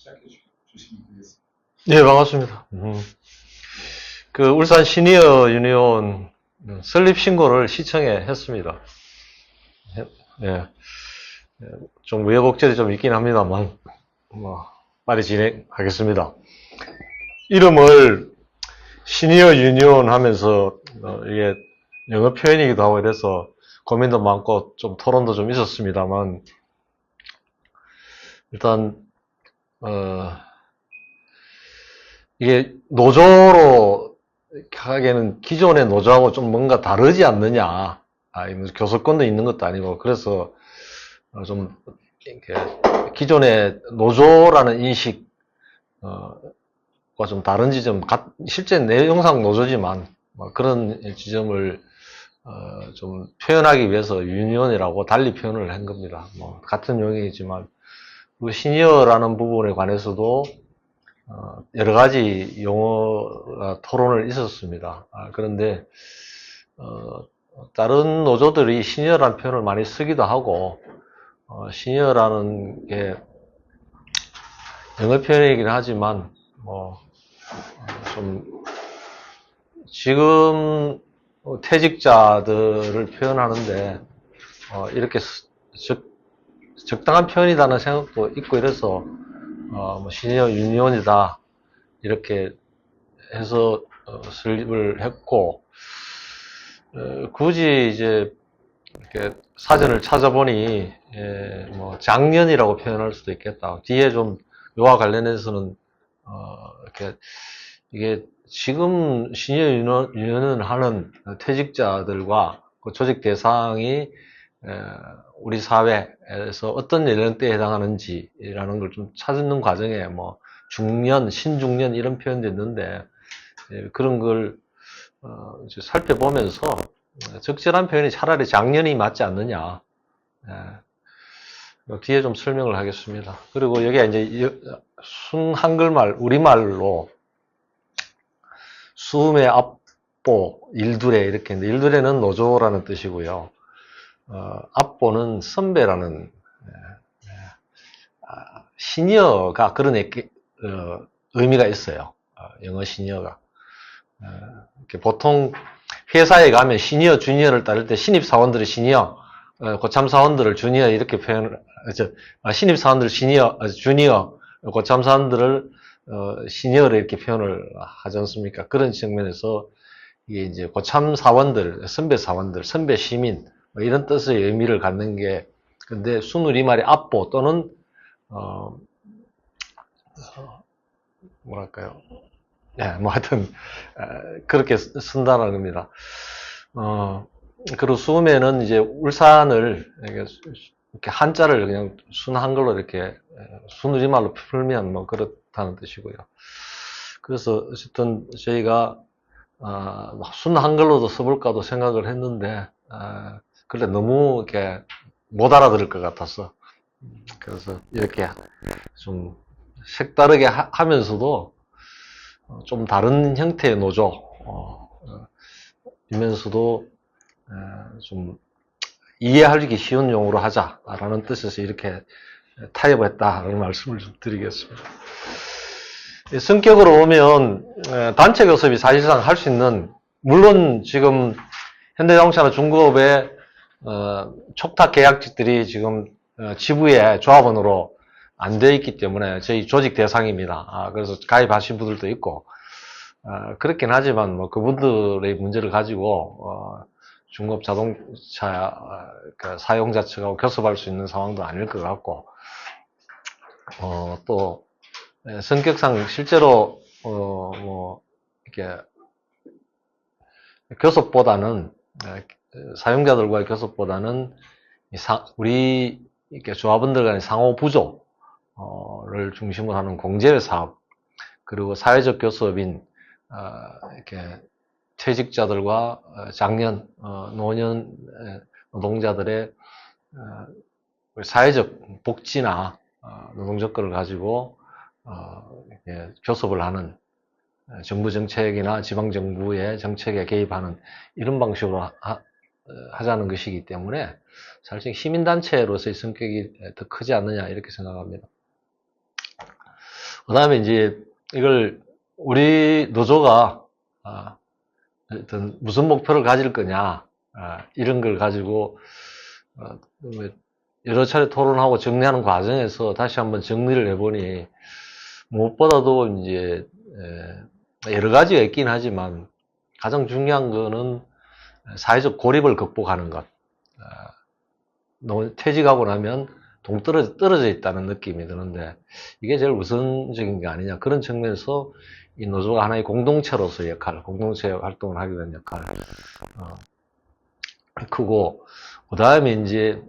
시작해 주시면 되겠습니다. 네, 반갑습니다. 그 울산 시니어 유니온 설립 신고를 시청에 했습니다. 예, 좀 우여곡절이 좀 있긴 합니다만, 빨리 진행하겠습니다. 이름을 시니어 유니온 하면서, 이게 영어 표현이기도 하고 이래서 고민도 많고 좀 토론도 좀 있었습니다만, 일단, 이게 노조로 하기에는 기존의 노조하고 좀 뭔가 다르지 않느냐. 교섭권도 있는 것도 아니고, 그래서 좀 이렇게 기존의 노조라는 인식과 좀 다른 지점, 실제 내용상 노조지만 그런 지점을 좀 표현하기 위해서 유니온이라고 달리 표현을 한 겁니다. 같은 용어이지만, 그리고 시니어라는 부분에 관해서도 여러 가지 용어가 토론을 있었습니다. 그런데 다른 노조들이 시니어라는 표현을 많이 쓰기도 하고, 시니어라는 게 영어 표현이긴 하지만 좀 지금 퇴직자들을 표현하는데 이렇게 적당한 표현이라는 생각도 있고 이래서 시니어 유니온이다 이렇게 해서 설립을 했고, 굳이 이제 이렇게 사전을 찾아보니 작년이라고 표현할 수도 있겠다. 뒤에 좀 요와 관련해서는 이렇게 이게 지금 시니어 유니온을 하는 퇴직자들과 그 조직 대상이 우리 사회에서 어떤 연령대에 해당하는지라는 걸 좀 찾는 과정에 중년, 신중년 이런 표현도 있는데 그런 걸 이제 살펴보면서 적절한 표현이 차라리 작년이 맞지 않느냐. 뒤에 좀 설명을 하겠습니다. 그리고 여기에 이제 순 한글말, 우리말로 수음의 앞보, 일두레 이렇게 있는데, 일두레는 노조라는 뜻이고요. 앞보는 선배라는, 시니어가 그런 의미가 있어요. 영어 시니어가. 보통 회사에 가면 시니어, 주니어를 따를 때 신입사원들을 시니어, 고참사원들을 주니어 이렇게 표현을, 신입사원들 시니어, 주니어, 고참사원들을 시니어로 이렇게 표현을 하지 않습니까? 그런 측면에서 이게 이제 고참사원들, 선배사원들, 선배시민 이런 뜻의 의미를 갖는 게, 근데 순우리말이 앞보 또는 뭐랄까요? 네, 하여튼 그렇게 쓴다는 겁니다. 그리고 수음에는 이제 울산을 이렇게 한자를 그냥 순 한글로 이렇게 순우리말로 풀면 그렇다는 뜻이고요. 그래서 어쨌든 저희가 순 한글로도 써볼까도 생각을 했는데 그래 너무 이렇게 못 알아들을 것 같아서 그래서 이렇게 좀 색다르게 하면서도 좀 다른 형태의 노조 이면서도 좀 이해하기 쉬운 용어로 하자라는 뜻에서 이렇게 타협을 했다라는 말씀을 좀 드리겠습니다. 성격으로 보면 단체 교섭이 사실상 할 수 있는, 물론 지금 현대자동차나 중공업의 촉탁 계약직들이 지금 지부의 조합원으로 안 되어 있기 때문에 저희 조직 대상입니다. 그래서 가입하신 분들도 있고 그렇긴 하지만 그분들의 문제를 가지고 중공업 자동차 사용자 측하고 교섭할 수 있는 상황도 아닐 것 같고 또 성격상 실제로 이렇게 교섭보다는 사용자들과의 교섭보다는 우리 이렇게 조합원들 간의 상호 부조를 중심으로 하는 공제회 사업 그리고 사회적 교섭인 이렇게 퇴직자들과 장년, 노년 노동자들의 사회적 복지나 노동조건을 가지고 교섭을 하는 정부 정책이나 지방정부의 정책에 개입하는 이런 방식으로 하자는 것이기 때문에 사실 시민단체로서의 성격이 더 크지 않느냐 이렇게 생각합니다. 그 다음에 이제 이걸 우리 노조가 어떤 무슨 목표를 가질 거냐, 이런 걸 가지고 뭐 여러 차례 토론하고 정리하는 과정에서 다시 한번 정리를 해보니 무엇보다도 이제 여러 가지가 있긴 하지만 가장 중요한 거는 사회적 고립을 극복하는 것. 퇴직하고 나면 떨어져 있다는 느낌이 드는데 이게 제일 우선적인 게 아니냐, 그런 측면에서 이 노조가 하나의 공동체로서 역할, 공동체 활동을 하기 위한 역할 크고, 그 다음에 이제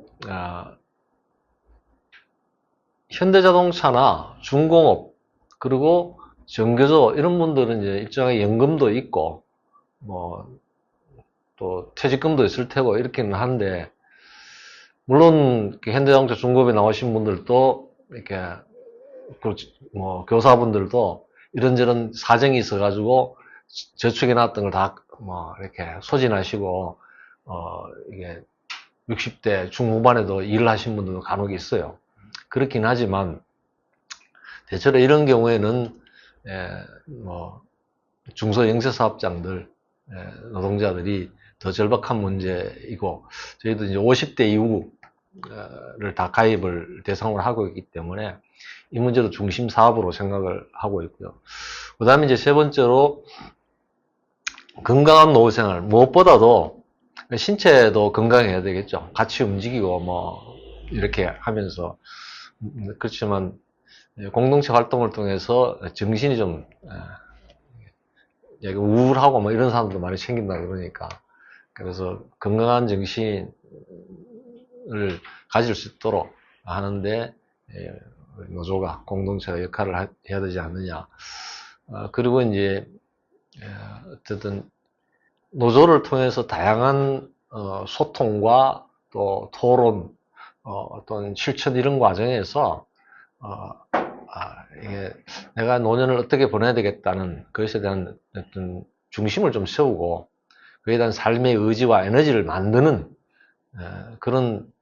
현대자동차나 중공업 그리고 정교조 이런 분들은 이제 일정의 연금도 있고 뭐 또 퇴직금도 있을 테고 이렇게는 한데, 물론 현대자동차 중공업에 나오신 분들도 이렇게 뭐 교사분들도 이런저런 사정이 있어가지고 저축해놨던 걸 다 뭐 이렇게 소진하시고 이게 60대 중후반에도 일을 하신 분들도 간혹 있어요. 그렇긴 하지만 대체로 이런 경우에는 뭐 중소영세사업장들 노동자들이 더 절박한 문제이고, 저희도 이제 50대 이후를 다 가입을 대상으로 하고 있기 때문에 이 문제도 중심 사업으로 생각을 하고 있고요. 그 다음에 이제 세 번째로 건강한 노후생활, 무엇보다도 신체도 건강해야 되겠죠. 같이 움직이고 뭐 이렇게 하면서. 그렇지만 공동체 활동을 통해서 정신이 좀 우울하고 뭐 이런 사람들도 많이 생긴다 그러니까, 그래서 건강한 정신을 가질 수 있도록 하는데 노조가, 공동체가 역할을 해야 되지 않느냐. 그리고 이제 어쨌든 노조를 통해서 다양한 소통과 또 토론, 어떤 실천 이런 과정에서 이게 내가 노년을 어떻게 보내야 되겠다는 것에 대한 어떤 중심을 좀 세우고 그에 대한 삶의 의지와 에너지를 만드는 그런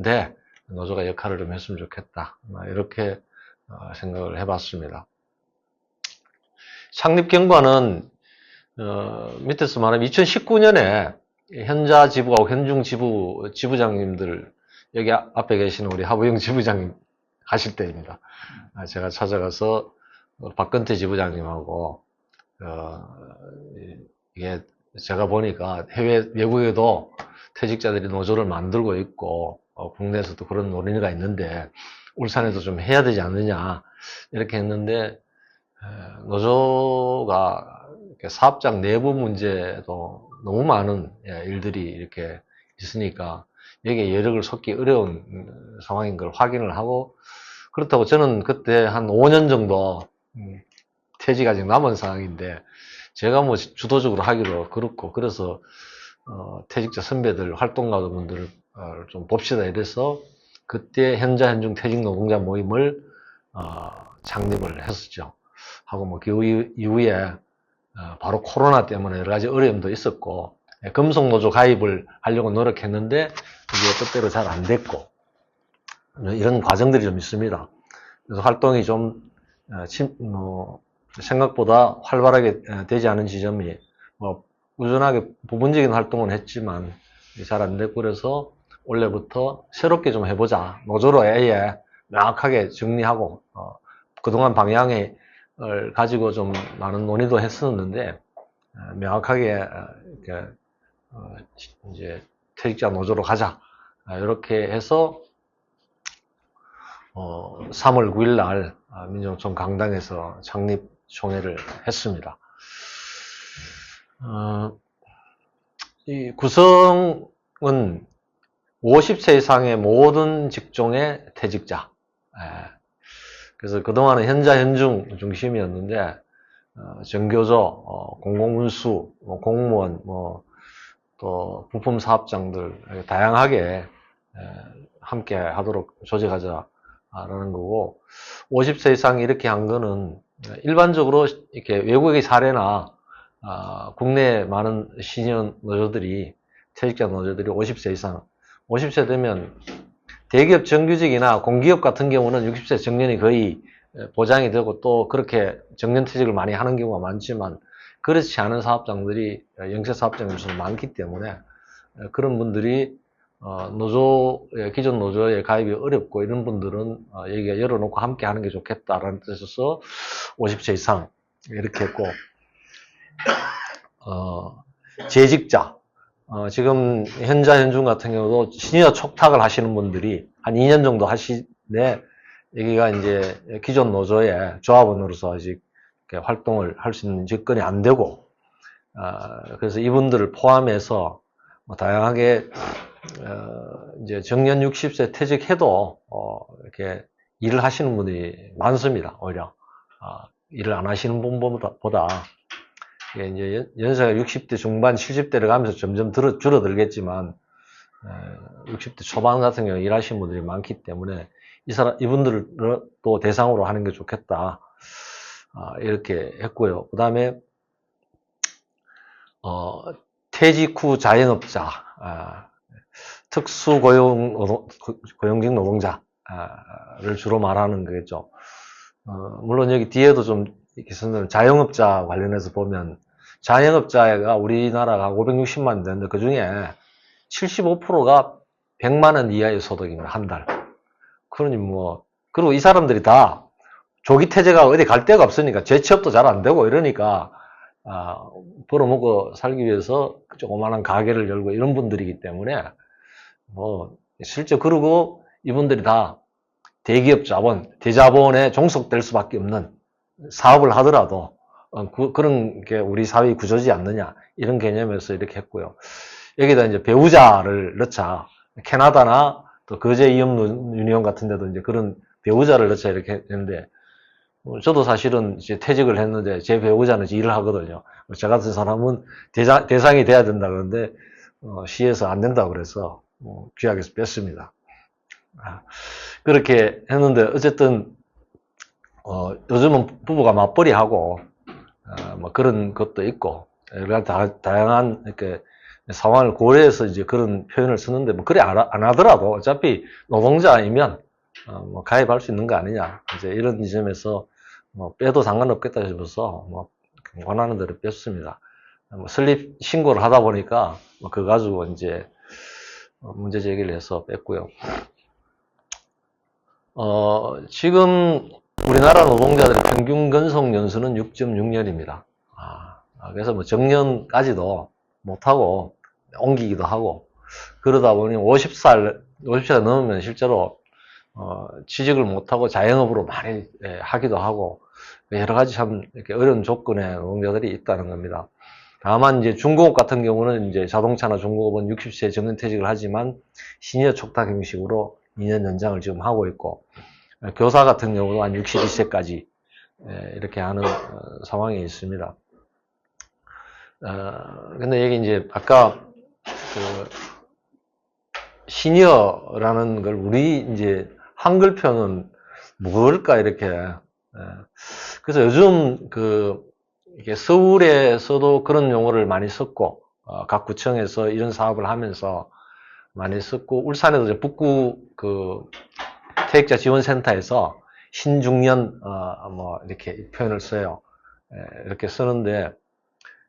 데 노조가 역할을 좀 했으면 좋겠다, 이렇게 생각을 해봤습니다. 창립 경과는 밑에서 말하면 2019년에 현자 지부하고 현중 지부장님들, 여기 앞에 계시는 우리 하부영 지부장님 하실 때입니다. 제가 찾아가서 박근태 지부장님하고 이게 제가 보니까 외국에도 퇴직자들이 노조를 만들고 있고 국내에서도 그런 논의가 있는데 울산에도 좀 해야 되지 않느냐 이렇게 했는데, 노조가 사업장 내부 문제도 너무 많은 일들이 이렇게 있으니까 여기에 여력을 쏟기 어려운 상황인 걸 확인을 하고, 그렇다고 저는 그때 한 5년 정도 퇴직 아직 남은 상황인데 제가 뭐 주도적으로 하기도 그렇고, 그래서 퇴직자 선배들, 활동가분들을 좀 봅시다 이래서 그때 현자 현중 퇴직 노동자 모임을 창립을 했었죠. 하고 뭐 그 이후에 바로 코로나 때문에 여러 가지 어려움도 있었고 금속노조 가입을 하려고 노력했는데 이게 뜻대로 잘 안 됐고 이런 과정들이 좀 있습니다. 그래서 활동이 좀 생각보다 활발하게 되지 않은 지점이 뭐 꾸준하게 부분적인 활동은 했지만 잘 안 됐고, 그래서 올해부터 새롭게 좀 해보자. 노조로 아예 명확하게 정리하고 그동안 방향을 가지고 좀 많은 논의도 했었는데 명확하게 이렇게 이제 퇴직자 노조로 가자, 이렇게 해서 3월 9일 날 민정총 강당에서 창립 총회를 했습니다. 이 구성은 50세 이상의 모든 직종의 퇴직자. 그래서 그동안은 현자 현중 중심이었는데 정교조, 공공운수, 공무원, 또 부품 사업장들 다양하게 함께 하도록 조직하자라는 거고, 50세 이상 이렇게 한 거는 일반적으로 이렇게 외국의 사례나 국내 많은 시니어 노조들이, 퇴직자 노조들이 50세 이상, 50세 되면 대기업 정규직이나 공기업 같은 경우는 60세 정년이 거의 보장이 되고 또 그렇게 정년퇴직을 많이 하는 경우가 많지만 그렇지 않은 사업장들이 영세사업장에서 많기 때문에 그런 분들이 기존 노조에 가입이 어렵고 이런 분들은 여기가 열어놓고 함께 하는 게 좋겠다라는 뜻에서 50세 이상 이렇게 했고 재직자 지금 현중 같은 경우도 시니어 촉탁을 하시는 분들이 한 2년 정도 하시네 여기가 이제 기존 노조의 조합원으로서 아직 활동을 할 수 있는 여건이 안 되고 그래서 이분들을 포함해서 다양하게 이제 정년 60세 퇴직해도 이렇게 일을 하시는 분이 많습니다. 오히려 일을 안 하시는 분보다 이제 연세가 60대 중반 70대를 가면서 점점 줄어들겠지만 60대 초반 같은 경우 일하시는 분들이 많기 때문에 이분들을 또 대상으로 하는 게 좋겠다 이렇게 했고요. 그 다음에 퇴직 후 자영업자 특수고용직 노동자를 주로 말하는 거겠죠. 물론 여기 뒤에도 좀 이렇게 쓰는 자영업자 관련해서 보면 자영업자가 우리나라가 560만 되는데 그 중에 75%가 100만 원 이하의 소득입니다. 한 달. 그러니 그리고 이 사람들이 다 조기 퇴직하고 어디 갈 데가 없으니까 재취업도 잘 안 되고 이러니까 벌어먹고 살기 위해서 조그마한 가게를 열고 이런 분들이기 때문에 실제 그러고 이분들이 다 대기업 자본, 대자본에 종속될 수밖에 없는 사업을 하더라도 그런 게 우리 사회의 구조지 않느냐 이런 개념에서 이렇게 했고요. 여기다 이제 배우자를 넣자 캐나다나 또 거제 이업 유니온 같은 데도 이제 그런 배우자를 넣자 이렇게 했는데 저도 사실은 이제 퇴직을 했는데 제 배우자는 이제 일을 하거든요. 저 같은 사람은 대상이 돼야 된다 그러는데 시에서 안 된다고 그래서 귀하게서 뺐습니다. 그렇게 했는데 어쨌든 요즘은 부부가 맞벌이하고 뭐 그런 것도 있고 여러 가지 다양한 이렇게 상황을 고려해서 이제 그런 표현을 쓰는데 그래 안 하더라도 어차피 노동자이면 가입할 수 있는 거 아니냐 이제 이런 지점에서 빼도 상관없겠다 싶어서 원하는 대로 뺐습니다. 설립 신고를 하다 보니까 그거 가지고 이제 문제 제기를 해서 뺐고요. 지금 우리나라 노동자들의 평균 근속 연수는 6.6년입니다. 그래서 정년까지도 못하고 옮기기도 하고 그러다 보니 50세가 넘으면 실제로 취직을 못하고 자영업으로 많이 하기도 하고 여러 가지 참 이렇게 어려운 조건의 노동자들이 있다는 겁니다. 다만 이제 중공업 같은 경우는 이제 자동차나 중공업은 60세 정년퇴직을 하지만 시니어 촉탁 형식으로 2년 연장을 지금 하고 있고 교사 같은 경우도 한 62세까지 이렇게 하는 상황이 있습니다. 근데 여기 이제 아까 그 시니어라는 걸 우리 이제 한글 표현은 뭘까 이렇게 그래서 요즘 이게 서울에서도 그런 용어를 많이 썼고 각 구청에서 이런 사업을 하면서 많이 썼고 울산에도 이제 북구 퇴직자 지원센터에서 신중년 이렇게 표현을 써요. 이렇게 쓰는데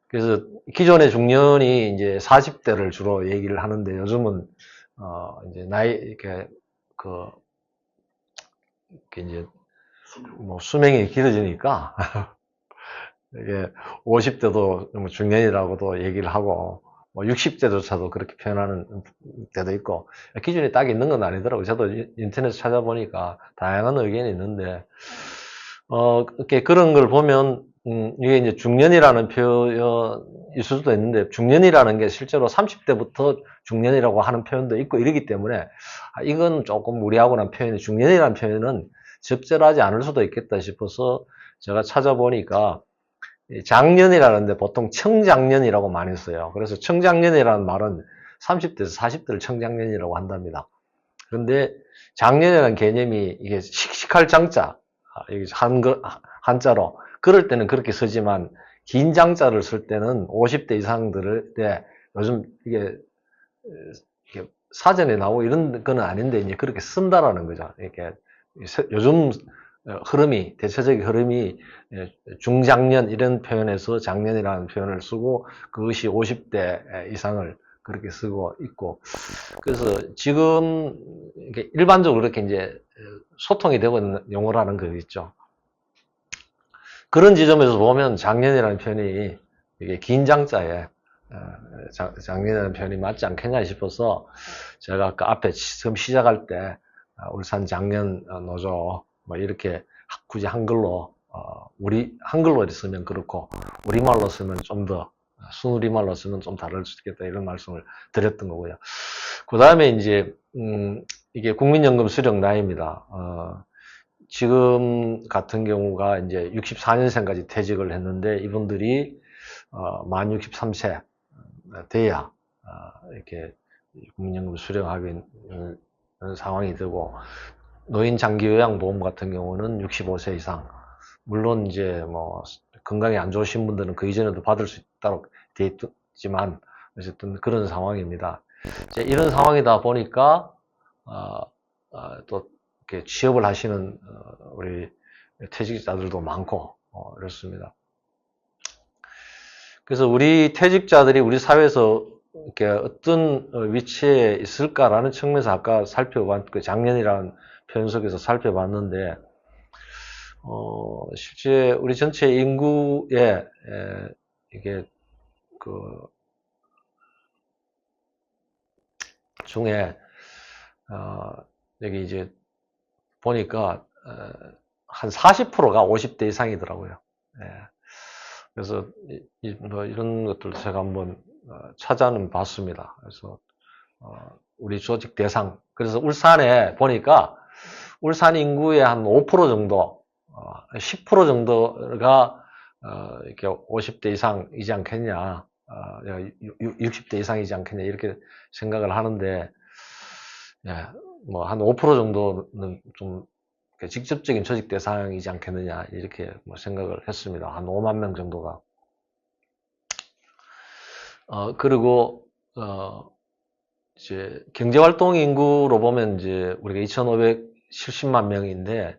그래서 기존의 중년이 이제 40대를 주로 얘기를 하는데 요즘은 이제 나이 이렇게 이제 수명이 길어지니까 이게 50대도 중년이라고도 얘기를 하고 60대조차도 그렇게 표현하는 때도 있고 기준이 딱 있는 건 아니더라고요. 저도 인터넷 찾아보니까 다양한 의견이 있는데 이렇게 그런 걸 보면 이게 이제 중년이라는 표현일 수도 있는데 중년이라는 게 실제로 30대부터 중년이라고 하는 표현도 있고 이러기 때문에 이건 조금 무리하고난 표현이 중년이라는 표현은 적절하지 않을 수도 있겠다 싶어서 제가 찾아보니까 장년이라는데 보통 청장년이라고 많이 써요. 그래서 청장년이라는 말은 30대에서 40대를 청장년이라고 한답니다. 그런데 장년이라는 개념이 이게 씩씩할 장자, 이게 한자로 그럴 때는 그렇게 쓰지만 긴 장자를 쓸 때는 50대 이상들을 요즘 이게 사전에 나오고 이런 건 아닌데 이제 그렇게 쓴다라는 거죠. 이렇게 요즘 대체적인 흐름이 중장년 이런 표현에서 장년이라는 표현을 쓰고 그것이 50대 이상을 그렇게 쓰고 있고 그래서 지금 일반적으로 이렇게 이제 소통이 되고 있는 용어라는 거 있죠. 그런 지점에서 보면 작년이라는 표현이 이게 긴 장자에 작년이라는 표현이 맞지 않겠냐 싶어서 제가 아까 앞에 처음 시작할 때 울산 작년 노조 뭐 이렇게 굳이 한글로 한글로 쓰면 그렇고 우리말로 쓰면 좀 더 순우리말로 쓰면 좀 다를 수 있겠다 이런 말씀을 드렸던 거고요. 그 다음에 이제 이게 국민연금 수령 나이입니다. 지금 같은 경우가 이제 64년생까지 퇴직을 했는데 이분들이 만 63세 돼야 이렇게 국민연금 수령하게 되는 상황이 되고 노인 장기요양보험 같은 경우는 65세 이상 물론 이제 뭐 건강이 안 좋으신 분들은 그 이전에도 받을 수 있도록 돼 있지만 어쨌든 그런 상황입니다. 이제 이런 상황이다 보니까 또 이렇게 취업을 하시는 우리 퇴직자들도 많고 이렇습니다. 그래서 우리 퇴직자들이 우리 사회에서 이렇게 어떤 위치에 있을까라는 측면에서 아까 그 작년이라는 표현 속에서 살펴봤는데 실제 우리 전체 인구에 이게 그 중에 여기 이제 보니까 한 40%가 50대 이상이더라고요. 예. 그래서 뭐 이런 것들도 제가 한번 찾아는 봤습니다. 그래서 우리 조직 대상 그래서 울산에 보니까 울산 인구의 한 5% 정도 10% 정도가 이렇게 50대 이상이지 않겠냐 60대 이상이지 않겠냐 이렇게 생각을 하는데 예, 뭐 한 5% 정도는 좀 직접적인 조직 대상이지 않겠느냐 이렇게 뭐 생각을 했습니다. 한 5만 명 정도가 그리고 이제 경제활동 인구로 보면 이제 우리가 2,570만 명인데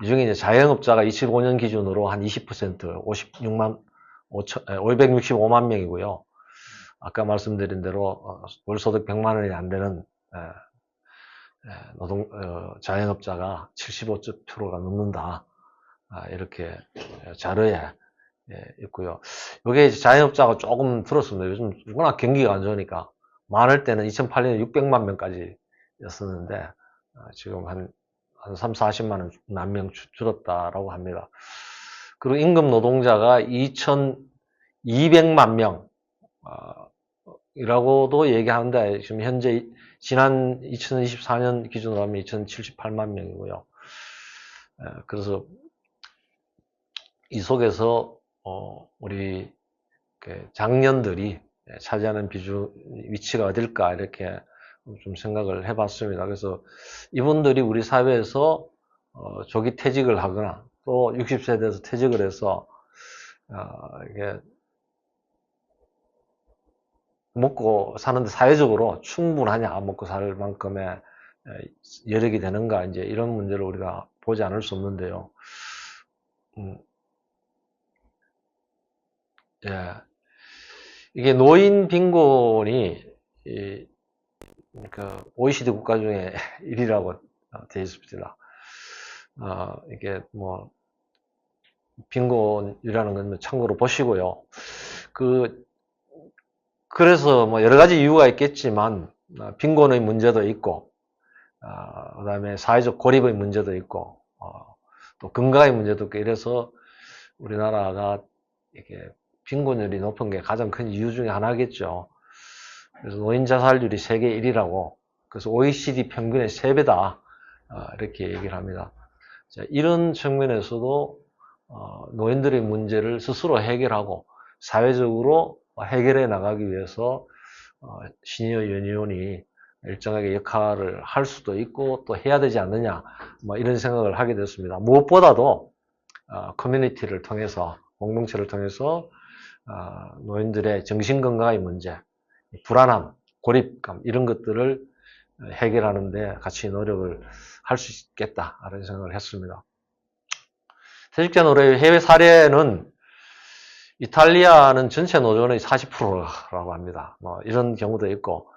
이 중에 이제 자영업자가 25년 기준으로 한 20% 565만 명이고요. 아까 말씀드린 대로 월소득 100만 원이 안 되는 자영업자가 75%가 넘는다. 이렇게 자료에 있고요. 이게 자영업자가 조금 들었습니다. 요즘 워낙 경기가 안 좋으니까 많을 때는 2008년에 600만 명까지 였었는데 지금 한 3, 40만 명 줄었다라고 합니다. 그리고 임금 노동자가 2,200만 명 이라고도 얘기하는데 지금 현재 지난 2024년 기준으로 하면 2,078만 명이고요. 그래서 이 속에서 우리 장년들이 차지하는 위치가 어딜까 이렇게 좀 생각을 해봤습니다. 그래서 이분들이 우리 사회에서 조기 퇴직을 하거나 또 60세 돼서 퇴직을 해서 이게 먹고 사는데 사회적으로 충분하냐 먹고 살 만큼의 여력이 되는가 이제 이런 문제를 우리가 보지 않을 수 없는데요. 예. 이게 노인 빈곤이 그 OECD 국가 중에 1위라고 되어 있습니다. 이게 뭐 빈곤이라는 건 참고로 보시고요. 그래서 뭐 여러 가지 이유가 있겠지만 빈곤의 문제도 있고 그다음에 사회적 고립의 문제도 있고 또 건강의 문제도 있고 이래서 우리나라가 이렇게 빈곤율이 높은 게 가장 큰 이유 중에 하나겠죠. 그래서 노인 자살률이 세계 1위라고 그래서 OECD 평균의 3배다 이렇게 얘기를 합니다. 자, 이런 측면에서도 노인들의 문제를 스스로 해결하고 사회적으로 해결해 나가기 위해서 시니어 유니온이 일정하게 역할을 할 수도 있고 또 해야 되지 않느냐 뭐 이런 생각을 하게 됐습니다. 무엇보다도 커뮤니티를 통해서 공동체를 통해서 노인들의 정신건강의 문제, 불안함, 고립감 이런 것들을 해결하는 데 같이 노력을 할 수 있겠다 이런 생각을 했습니다. 퇴직자 노조의 해외 사례는 이탈리아는 전체 노조의 40%라고 합니다. 뭐 이런 경우도 있고,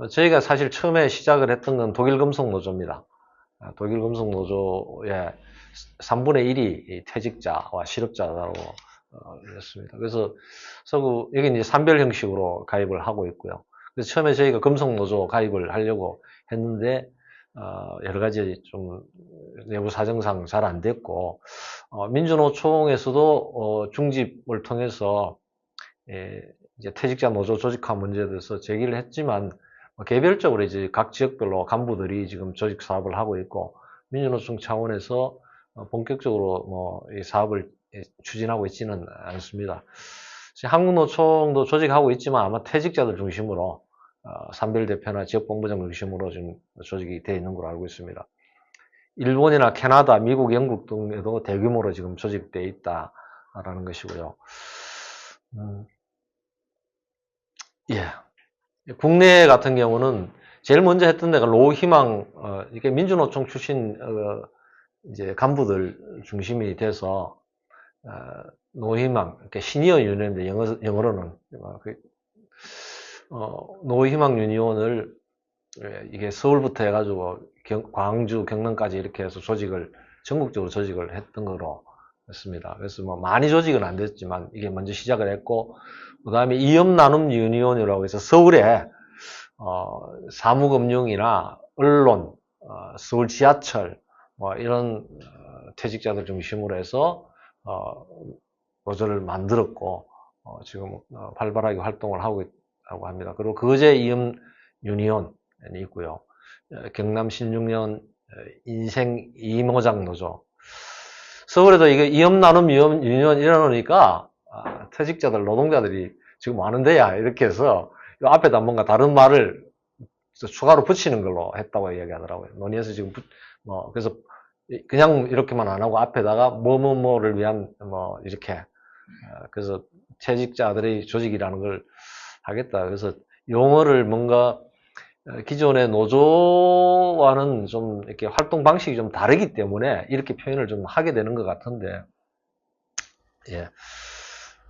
저희가 사실 처음에 시작을 했던 건 독일 금속 노조입니다. 독일 금속 노조의 3분의 1이 퇴직자와 실업자라고 했습니다. 그래서 여기 이제 산별 형식으로 가입을 하고 있고요. 그래서 처음에 저희가 금속 노조 가입을 하려고 했는데 여러 가지 좀 내부 사정상 잘 안 됐고, 민주노총에서도 중집을 통해서 이제 퇴직자 노조 조직화 문제에 대해서 제기를 했지만, 개별적으로 이제 각 지역별로 간부들이 지금 조직 사업을 하고 있고, 민주노총 차원에서 본격적으로 뭐 이 사업을 추진하고 있지는 않습니다. 한국노총도 조직하고 있지만 아마 퇴직자들 중심으로 산별 대표나 지역본부장 중심으로 지금 조직이 되어 있는 걸로 알고 있습니다. 일본이나 캐나다, 미국, 영국 등에도 대규모로 지금 조직되어 있다라는 것이고요. 예. 국내 같은 경우는 제일 먼저 했던 데가 노희망, 이게 민주노총 출신 이제 간부들 중심이 돼서 노희망, 이렇게 시니어 유니온인데 영어로는 노희망 유니온을 이게 서울부터 해가지고 광주, 경남까지 이렇게 해서 전국적으로 조직을 했던 거로 했습니다. 그래서 뭐 많이 조직은 안 됐지만 이게 먼저 시작을 했고, 그 다음에 이업나눔 유니온이라고 해서 서울에 사무금융이나 언론, 서울 지하철 뭐 이런 퇴직자들 중심으로 해서 노조를 만들었고 지금 활발하게 활동을 하고 있다고 합니다. 그리고 거제 이업 유니온이 있고요. 경남 신중년 인생 이모장 노조. 서울에도 이게 이업나눔 유니온 일어나니까 퇴직자들, 노동자들이 지금 많은데야 이렇게 해서 이 앞에다 뭔가 다른 말을 추가로 붙이는 걸로 했다고 이야기하더라고요. 논의해서 지금 그래서 그냥 이렇게만 안 하고 앞에다가 뭐뭐뭐를 위한 뭐 이렇게 그래서 퇴직자들의 조직이라는 걸 하겠다. 그래서 용어를 뭔가 기존의 노조와는 좀 이렇게 활동 방식이 좀 다르기 때문에 이렇게 표현을 좀 하게 되는 것 같은데, 예.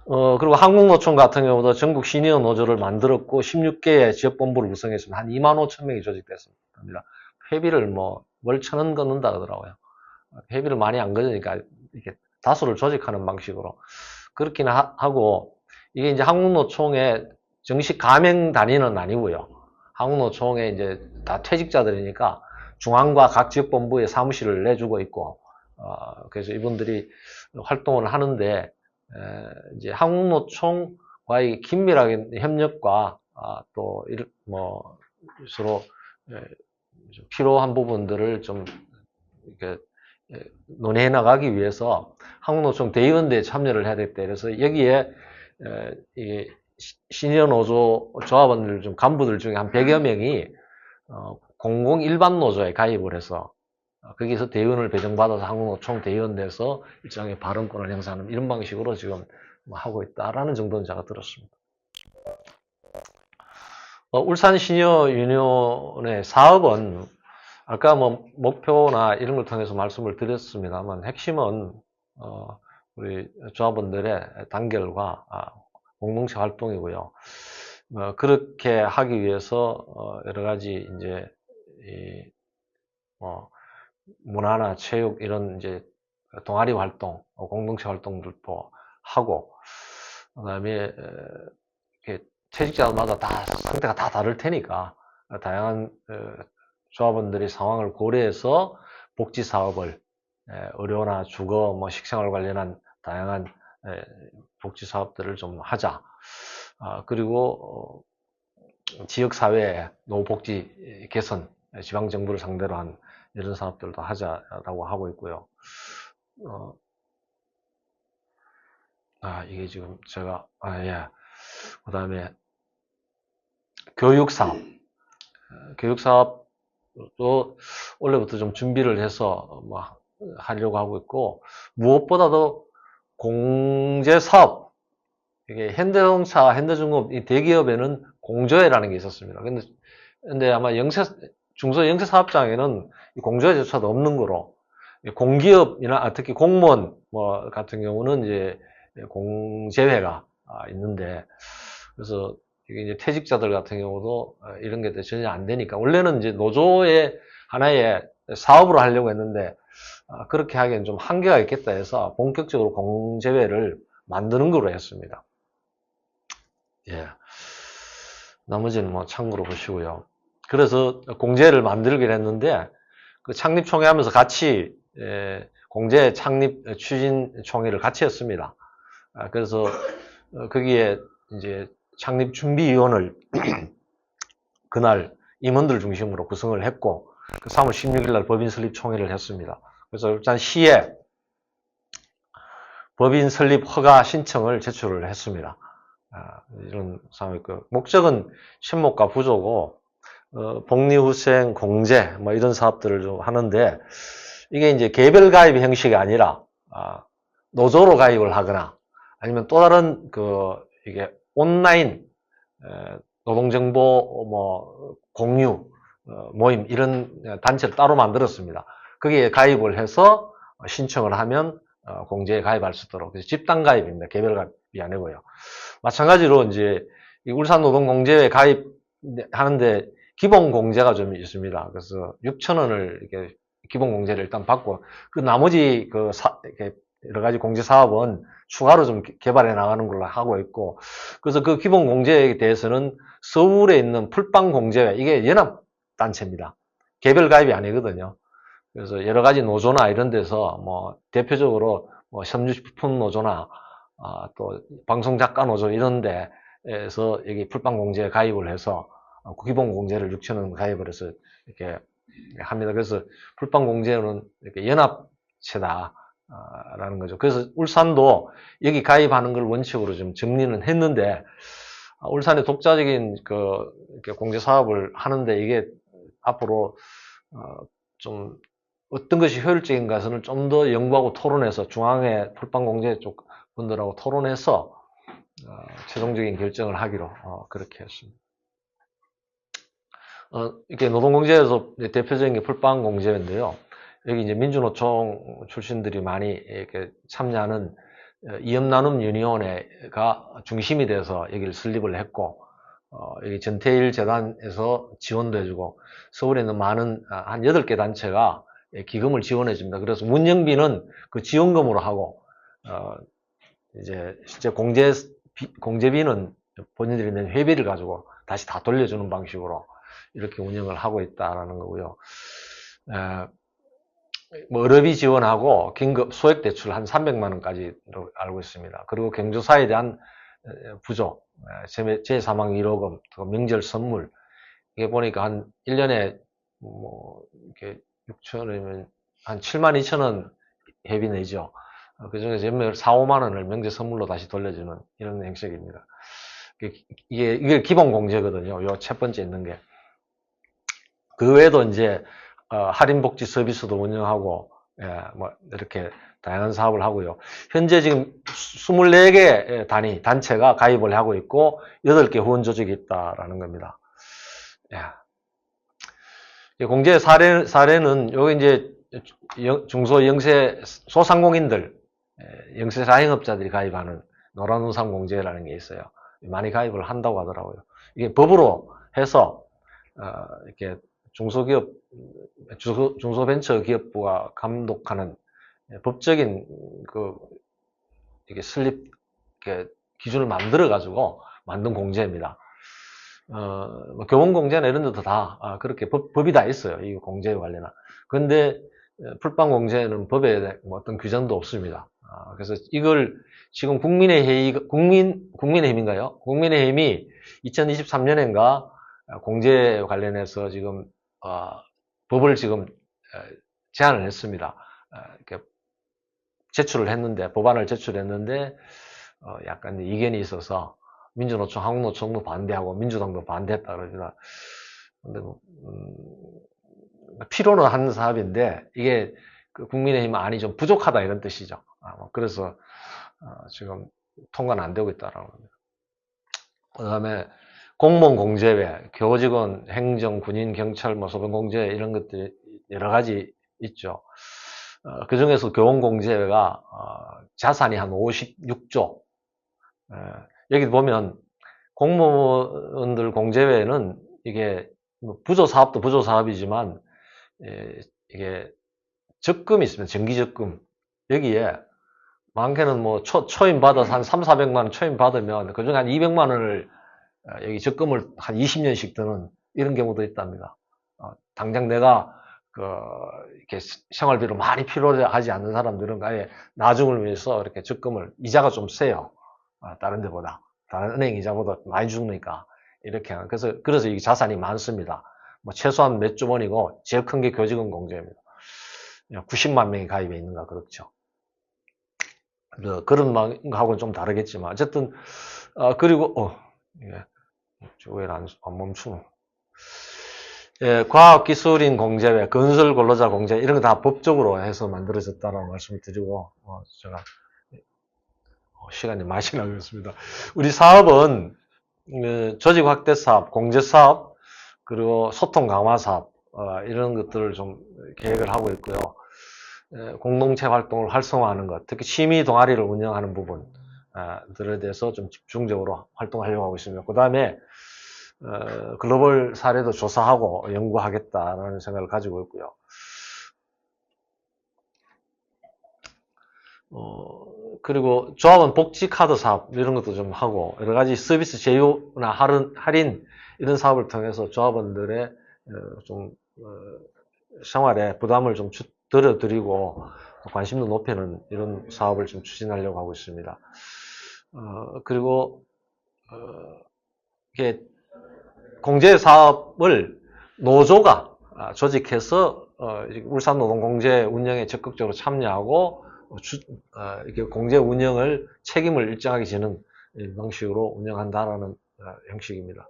그리고 한국노총 같은 경우도 전국 시니어 노조를 만들었고 16개의 지역본부를 구성했으면 한 25,000명이 조직됐습니다. 회비를 뭐 월 1,000원 걷는다 그러더라고요. 회비를 많이 안 걷으니까 이렇게 다수를 조직하는 방식으로 그렇기는 하고, 이게 이제 한국노총의 정식 가맹 단위는 아니고요. 한국노총에 이제 다 퇴직자들이니까 중앙과 각 지역본부에 사무실을 내주고 있고, 그래서 이분들이 활동을 하는데, 이제 한국노총과의 긴밀하게 협력과 또 서로 필요한 부분들을 좀 이렇게 논의해 나가기 위해서 한국노총 대의원대에 참여를 해야 되겠다. 그래서 여기에 이게 시니어 노조 조합원들 중 간부들 중에 한 100여 명이 공공 일반 노조에 가입을 해서 거기서 대의원을 배정받아서 한국노총 대의원대에서 일종의 발언권을 행사하는 이런 방식으로 지금 하고 있다라는 정도는 제가 들었습니다. 울산 시니어 유니온의 사업은 아까 뭐 목표나 이런 걸 통해서 말씀을 드렸습니다만 핵심은 우리 조합원들의 단결과 공동체 활동이고요. 그렇게 하기 위해서 여러 가지 이제 문화나 체육 이런 이제 동아리 활동, 공동체 활동들도 하고, 그다음에 퇴직자마다 다 상태가 다 다를 테니까 다양한 조합원들의 상황을 고려해서 복지 사업을 의료나 주거, 뭐 식생활 관련한 다양한 복지 사업들을 좀 하자. 그리고 지역 사회의 노후복지 개선, 지방 정부를 상대로 한 이런 사업들도 하자라고 하고 있고요. 이게 지금 제가 예. 그다음에 교육 사업도 원래부터 좀 준비를 해서 뭐 하려고 하고 있고, 무엇보다도 공제 사업, 이게 현대자동차, 현대중공업 이 대기업에는 공조회라는 게 있었습니다. 근데 아마 중소 영세 사업장에는 공조회조차도 없는 거로, 공기업이나 특히 공무원 뭐 같은 경우는 이제 공제회가 있는데, 그래서 이게 이제 퇴직자들 같은 경우도 이런 게 전혀 안 되니까, 원래는 이제 노조의 하나의 사업으로 하려고 했는데 그렇게 하기엔 좀 한계가 있겠다 해서 본격적으로 공제회를 만드는 거로 했습니다. 예. 나머지는 뭐 참고로 보시고요. 그래서 공제를 만들기로 했는데, 그 창립총회 하면서 같이 공제 창립 추진 총회를 같이 했습니다. 그래서 거기에 이제 창립 준비위원을 그날 임원들 중심으로 구성을 했고, 그 3월 16일 날 법인 설립 총회를 했습니다. 그래서 일단 시에 법인 설립 허가 신청을 제출을 했습니다. 이런 상황이 그 목적은 친목과 부조고, 복리후생 공제 뭐 이런 사업들을 좀 하는데, 이게 이제 개별 가입 형식이 아니라 노조로 가입을 하거나 아니면 또 다른 이게 온라인 노동정보 뭐 공유 모임 이런 단체를 따로 만들었습니다. 거기에 가입을 해서 신청을 하면 공제에 가입할 수 있도록. 그래서 집단 가입입니다. 개별 가입이 아니고요. 마찬가지로 이제 울산 노동공제에 가입하는데 기본 공제가 좀 있습니다. 그래서 6,000원을 이렇게 기본 공제를 일단 받고, 그 나머지 이렇게 여러 가지 공제 사업은 추가로 좀 개발해 나가는 걸로 하고 있고, 그래서 그 기본 공제에 대해서는 서울에 있는 풀빵 공제회, 이게 연합 단체입니다. 개별 가입이 아니거든요. 그래서 여러 가지 노조나 이런 데서 뭐 대표적으로 뭐 섬유식품 노조나 또 방송작가 노조 이런 데에서 여기 풀빵 공제에 가입을 해서 기본 공제를 6,000원 가입을 해서 이렇게 합니다. 그래서 풀빵 공제는 이렇게 연합체다. 라는 거죠. 그래서 울산도 여기 가입하는 걸 원칙으로 좀 정리는 했는데, 울산의 독자적인 이렇게 공제 사업을 하는데 이게 앞으로 좀 어떤 것이 효율적인가서는 좀 더 연구하고 토론해서 중앙의 풀빵 공제 쪽 분들하고 토론해서 최종적인 결정을 하기로 그렇게 했습니다. 이렇게 노동공제에서 대표적인 게 풀빵 공제인데요. 여기 이제 민주노총 출신들이 많이 이렇게 참여하는 이업나눔 유니온회가 중심이 돼서 여기를 설립을 했고, 여기 전태일 재단에서 지원도 해주고, 서울에 있는 많은 한 8개 단체가 기금을 지원해 줍니다. 그래서 운영비는 그 지원금으로 하고, 이제 실제 공제비는 본인들이 낸 회비를 가지고 다시 다 돌려주는 방식으로 이렇게 운영을 하고 있다라는 거고요. 뭐 의료비 지원하고 긴급 소액 대출 한 300만 원까지 알고 있습니다. 그리고 경조사에 대한 부조, 재사망 위로금, 명절 선물, 이게 보니까 한 1년에 뭐 이렇게 6천원이면 한 7만 2천 원 회비 내죠. 그 중에서 연말 4, 5만 원을 명절 선물로 다시 돌려주는 이런 행색입니다. 이게 기본 공제거든요. 요 첫 번째 있는 게. 그 외에도 이제 할인복지 서비스도 운영하고, 뭐 이렇게 다양한 사업을 하고요. 현재 지금 24개 단체가 가입을 하고 있고 8개 후원 조직이 있다라는 겁니다. 공제 사례는 여기 이제 중소 영세 소상공인들, 영세 자영업자들이 가입하는 노란우산 공제라는 게 있어요. 많이 가입을 한다고 하더라고요. 이게 법으로 해서 이렇게 중소기업, 중소벤처기업부가 감독하는 법적인 이게 설립 기준을 만들어 가지고 만든 공제입니다. 뭐 교원공제나 이런 데도 다 그렇게 법이 다 있어요. 이 공제에 관련한. 그런데 풀빵 공제는 법에 뭐 어떤 규정도 없습니다. 그래서 이걸 지금 국민의힘인가요? 국민의힘이 2023년인가 공제 관련해서 지금 법을 지금 제안을 했습니다. 이렇게 제출을 했는데, 법안을 제출했는데 약간 이견이 있어서 민주노총, 한국노총도 반대하고 민주당도 반대했다 그럽니다. 근데 필요는 하는 사업인데 이게 국민의힘 안이 좀 부족하다 이런 뜻이죠. 그래서 지금 통과는 안 되고 있다라는 겁니다. 그 다음에 공무원 공제외, 교직원, 행정, 군인, 경찰, 뭐 소변 공제 이런 것들이 여러 가지 있죠. 그 중에서 교원공제회가 자산이 한 56조. 여기 보면 공무원들 공제회는 이게 부조사업도 부조사업이지만 이게 적금이 있습니다. 정기적금. 여기에 많게는 뭐 초임 받아서 한 3, 400만 원 초임 받으면 그중에 한 200만 원을 여기 적금을 한 20년씩 드는 이런 경우도 있답니다. 당장 내가 이렇게 생활비로 많이 필요하지 않는 사람들은 아예 나중을 위해서 이렇게 적금을, 이자가 좀 세요. 다른 데보다. 다른 은행 이자보다 많이 주니까. 이렇게. 그래서 이 자산이 많습니다. 뭐 최소한 몇 조 원이고, 제일 큰 게 교직원 공제입니다. 90만 명이 가입해 있는가, 그렇죠. 그런 거하고는 좀 다르겠지만, 어쨌든, 그리고, 예. 왜 안 멈추노? 예, 과학기술인 공제회, 건설 근로자 공제, 이런 거 다 법적으로 해서 만들어졌다라는 말씀을 드리고, 제가, 시간이 많이 지나겠습니다. 우리 사업은, 조직 확대 사업, 공제 사업, 그리고 소통 강화 사업, 이런 것들을 좀 계획을 하고 있고요. 공동체 활동을 활성화하는 것, 특히 취미 동아리를 운영하는 부분들에 대해서 좀 집중적으로 활동하려고 하고 있습니다. 그 다음에, 글로벌 사례도 조사하고 연구하겠다라는 생각을 가지고 있고요. 그리고 조합원 복지 카드 사업 이런 것도 좀 하고 여러 가지 서비스 제휴나 할인 이런 사업을 통해서 조합원들의 좀 생활에 부담을 좀 덜어드리고 관심도 높이는 이런 사업을 좀 추진하려고 하고 있습니다. 그리고 이게 공제 사업을 노조가 조직해서 울산노동공제 운영에 적극적으로 참여하고 이렇게 공제 운영을 책임을 일정하게 지는 방식으로 운영한다라는 형식입니다.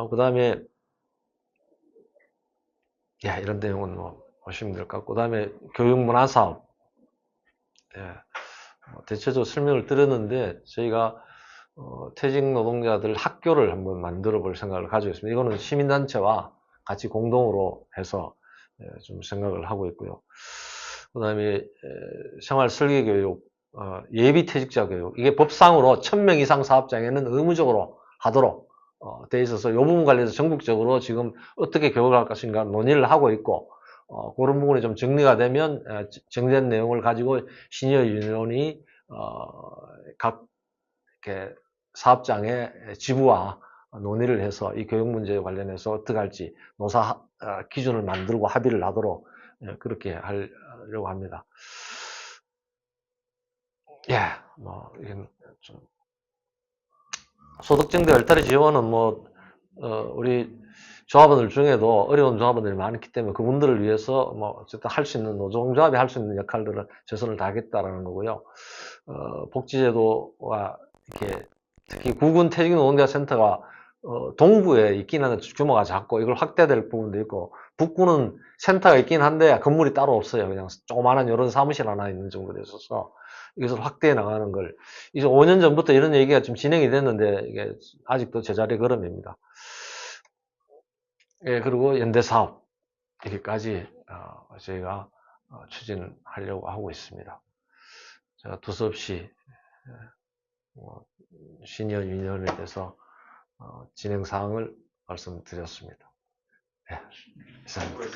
그 다음에 이런 내용은 뭐 보시면 될 것 같고, 그 다음에 교육문화사업. 대체적으로 설명을 드렸는데 저희가 퇴직 노동자들 학교를 한번 만들어 볼 생각을 가지고 있습니다. 이거는 시민단체와 같이 공동으로 해서 좀 생각을 하고 있고요. 그 다음에 생활 설계 교육, 예비 퇴직자 교육. 이게 법상으로 1000명 이상 사업장에는 의무적으로 하도록 돼 있어서 이 부분 관련해서 전국적으로 지금 어떻게 교육을 할 것인가 논의를 하고 있고, 그런 부분이 좀 정리가 되면 정리된 내용을 가지고 시니어 유니온이 각 이렇게 사업장의 지부와 논의를 해서 이 교육 문제에 관련해서 어떻게 할지 노사 기준을 만들고 합의를 하도록 그렇게 하려고 합니다. 이건 좀 소득증대 얼타리 지원은 우리 조합원들 중에도 어려운 조합원들이 많기 때문에 그분들을 위해서 어쨌든 할 수 있는 노동조합이 할 수 있는 역할들을 최선을 다하겠다라는 거고요. 복지제도와 이렇게 특히 구군 퇴직노동자센터가 동부에 있긴 한데 규모가 작고 이걸 확대될 부분도 있고, 북구는 센터가 있긴 한데 건물이 따로 없어요. 그냥 조그마한 이런 사무실 하나 있는 정도 있어서 이것을 확대해 나가는 걸, 이제 5년 전부터 이런 얘기가 좀 진행이 됐는데 이게 아직도 제자리 걸음입니다. 그리고 연대사업 여기까지 저희가 추진하려고 하고 있습니다. 제가 두서없이 시니어 유니언에 대해서 진행 사항을 말씀드렸습니다. 이상입니다.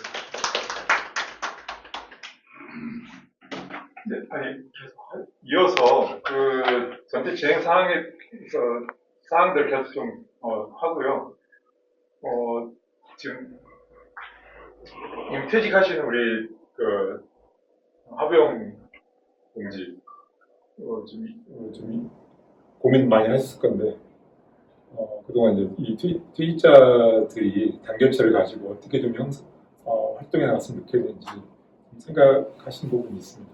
네, 계속 이어서 전체 진행 사항에서 사항들 계속 좀 하고요. 지금 퇴직하시는 우리 하부영 동지 좀 고민 많이 하셨을 건데, 그동안 이제 이 퇴직자들이 단결체를 가지고 어떻게 좀 활동해 나갔으면 좋겠는지 생각하시는 부분이 있습니다.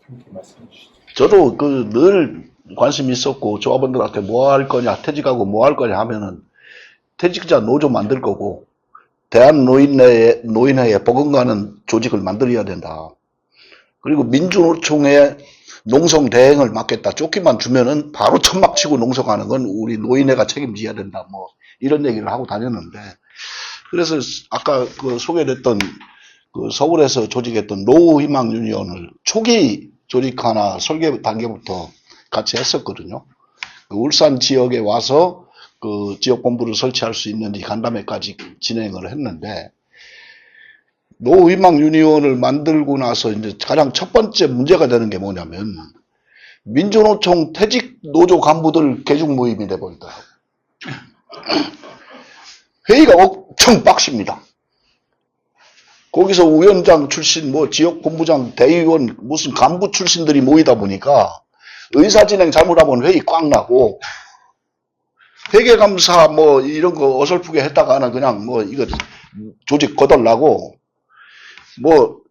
함께 말씀해 주시죠. 저도 늘 관심이 있었고, 조합원들한테 뭐 할 거냐, 퇴직하고 뭐 할 거냐 하면은 퇴직자 노조 만들 거고, 대한노인회에 버금가는 조직을 만들어야 된다. 그리고 민주노총의 농성 대행을 맡겠다. 조끼만 주면은 바로 천막 치고 농성하는 건 우리 노인회가 책임져야 된다. 이런 얘기를 하고 다녔는데, 그래서 아까 소개됐던 그 서울에서 조직했던 노후희망 유니온을 초기 조직하나 설계 단계부터 같이 했었거든요. 그 울산 지역에 와서 그 지역 본부를 설치할 수 있는지 간담회까지 진행을 했는데, 노후희망 유니온을 만들고 나서 이제 가장 첫 번째 문제가 되는 게 뭐냐면, 민주노총 퇴직 노조 간부들 개중 모임이 돼버리더라고요. 회의가 엄청 빡십니다. 거기서 위원장 출신, 뭐 지역 본부장, 대의원, 무슨 간부 출신들이 모이다 보니까 의사 진행 잘못하면 회의 꽉 나고, 회계감사 뭐 이런 거 어설프게 했다가는 그냥 뭐 이거 조직 거덜나고, 뭐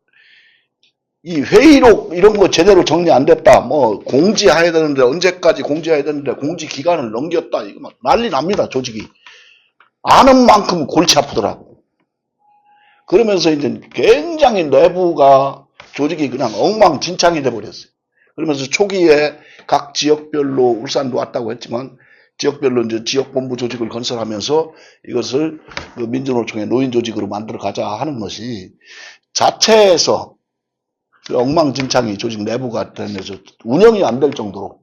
이 회의록 이런 거 제대로 정리 안 됐다, 뭐 공지해야 되는데 언제까지 공지해야 되는데 공지 기간을 넘겼다, 이거 막 난리 납니다. 조직이 아는 만큼 골치 아프더라고. 그러면서 이제 굉장히 내부가 조직이 그냥 엉망진창이 돼버렸어요. 그러면서 초기에 각 지역별로, 울산도 왔다고 했지만 지역별로 이제 지역본부 조직을 건설하면서 이것을 그 민주노총의 노인조직으로 만들어 가자 하는 것이 자체에서 엉망진창이 조직 내부가 되면서 운영이 안 될 정도로,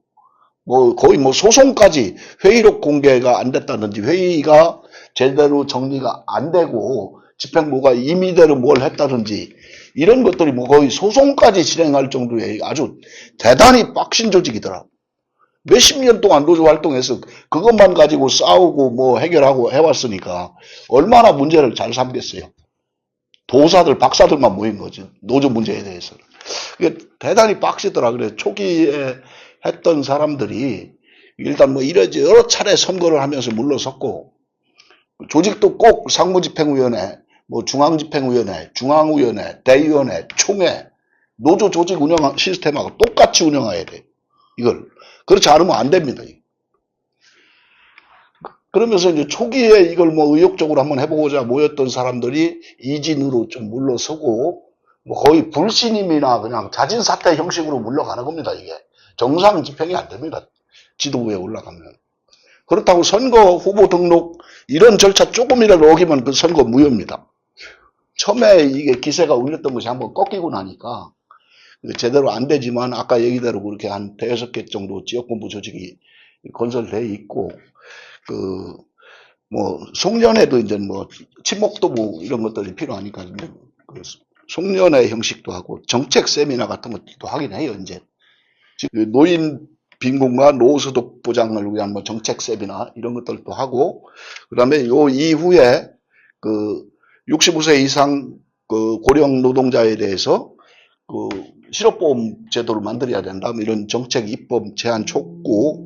뭐 거의 뭐 소송까지, 회의록 공개가 안 됐다든지 회의가 제대로 정리가 안 되고 집행부가 임의대로 뭘 했다든지 이런 것들이 뭐 거의 소송까지 진행할 정도의 아주 대단히 빡신 조직이더라고. 몇십 년 동안 노조 활동해서 그것만 가지고 싸우고 뭐 해결하고 해왔으니까 얼마나 문제를 잘 삼겠어요. 도사들, 박사들만 모인 거지, 노조 문제에 대해서. 이게 대단히 빡시더라. 그래, 초기에 했던 사람들이 일단 뭐 여러 차례 선거를 하면서 물러섰고, 조직도 꼭 상무집행위원회, 뭐 중앙집행위원회, 중앙위원회, 대위원회, 총회, 노조 조직 운영 시스템하고 똑같이 운영해야 돼. 이걸. 그렇지 않으면 안 됩니다. 그러면서 이제 초기에 이걸 뭐 의욕적으로 한번 해보고자 모였던 사람들이 이진으로 좀 물러서고, 뭐 거의 불신임이나 그냥 자진 사퇴 형식으로 물러가는 겁니다. 이게 정상 집행이 안 됩니다. 지도부에 올라가면. 그렇다고 선거 후보 등록 이런 절차 조금이라도 어기면 그 선거 무효입니다. 처음에 이게 기세가 울렸던 것이 한번 꺾이고 나니까 제대로 안 되지만, 아까 얘기대로 그렇게 한 5개 정도 지역본부 조직이 건설돼 있고, 그 뭐 송년회도 이제 뭐 친목도 뭐 이런 것들이 필요하니까 그 송년회 형식도 하고 정책 세미나 같은 것도 하긴 해요. 이제 지금 노인 빈곤과 노후소득 보장을 위한 뭐 정책 세미나 이런 것들도 하고, 그다음에 요 이후에 그 65세 이상 그 고령 노동자에 대해서 그 실업보험 제도를 만들어야 된다, 뭐 이런 정책 입법 제안 촉구,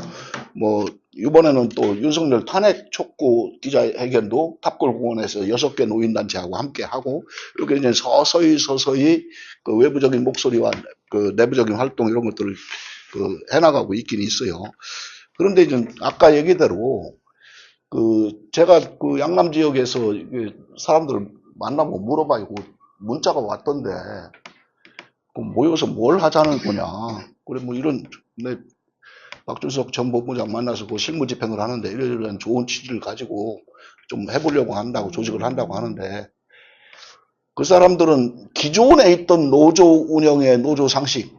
뭐 이번에는 또 윤석열 탄핵 촉구 기자회견도 탑골공원에서 6개 노인단체하고 함께 하고, 이렇게 이제 서서히 그 외부적인 목소리와 그 내부적인 활동 이런 것들을 그 해나가고 있긴 있어요. 그런데 이제 아까 얘기대로 그 제가 그 양남 지역에서 사람들을 만나고 물어봐요. 문자가 왔던데 모여서 뭘 하자는 거냐. 그래 뭐 이런 박준석 전 본부장 만나서 그 실무 집행을 하는데 이런 좋은 취지를 가지고 좀 해보려고 한다고 조직을 한다고 하는데, 그 사람들은 기존에 있던 노조 운영의 노조 상식,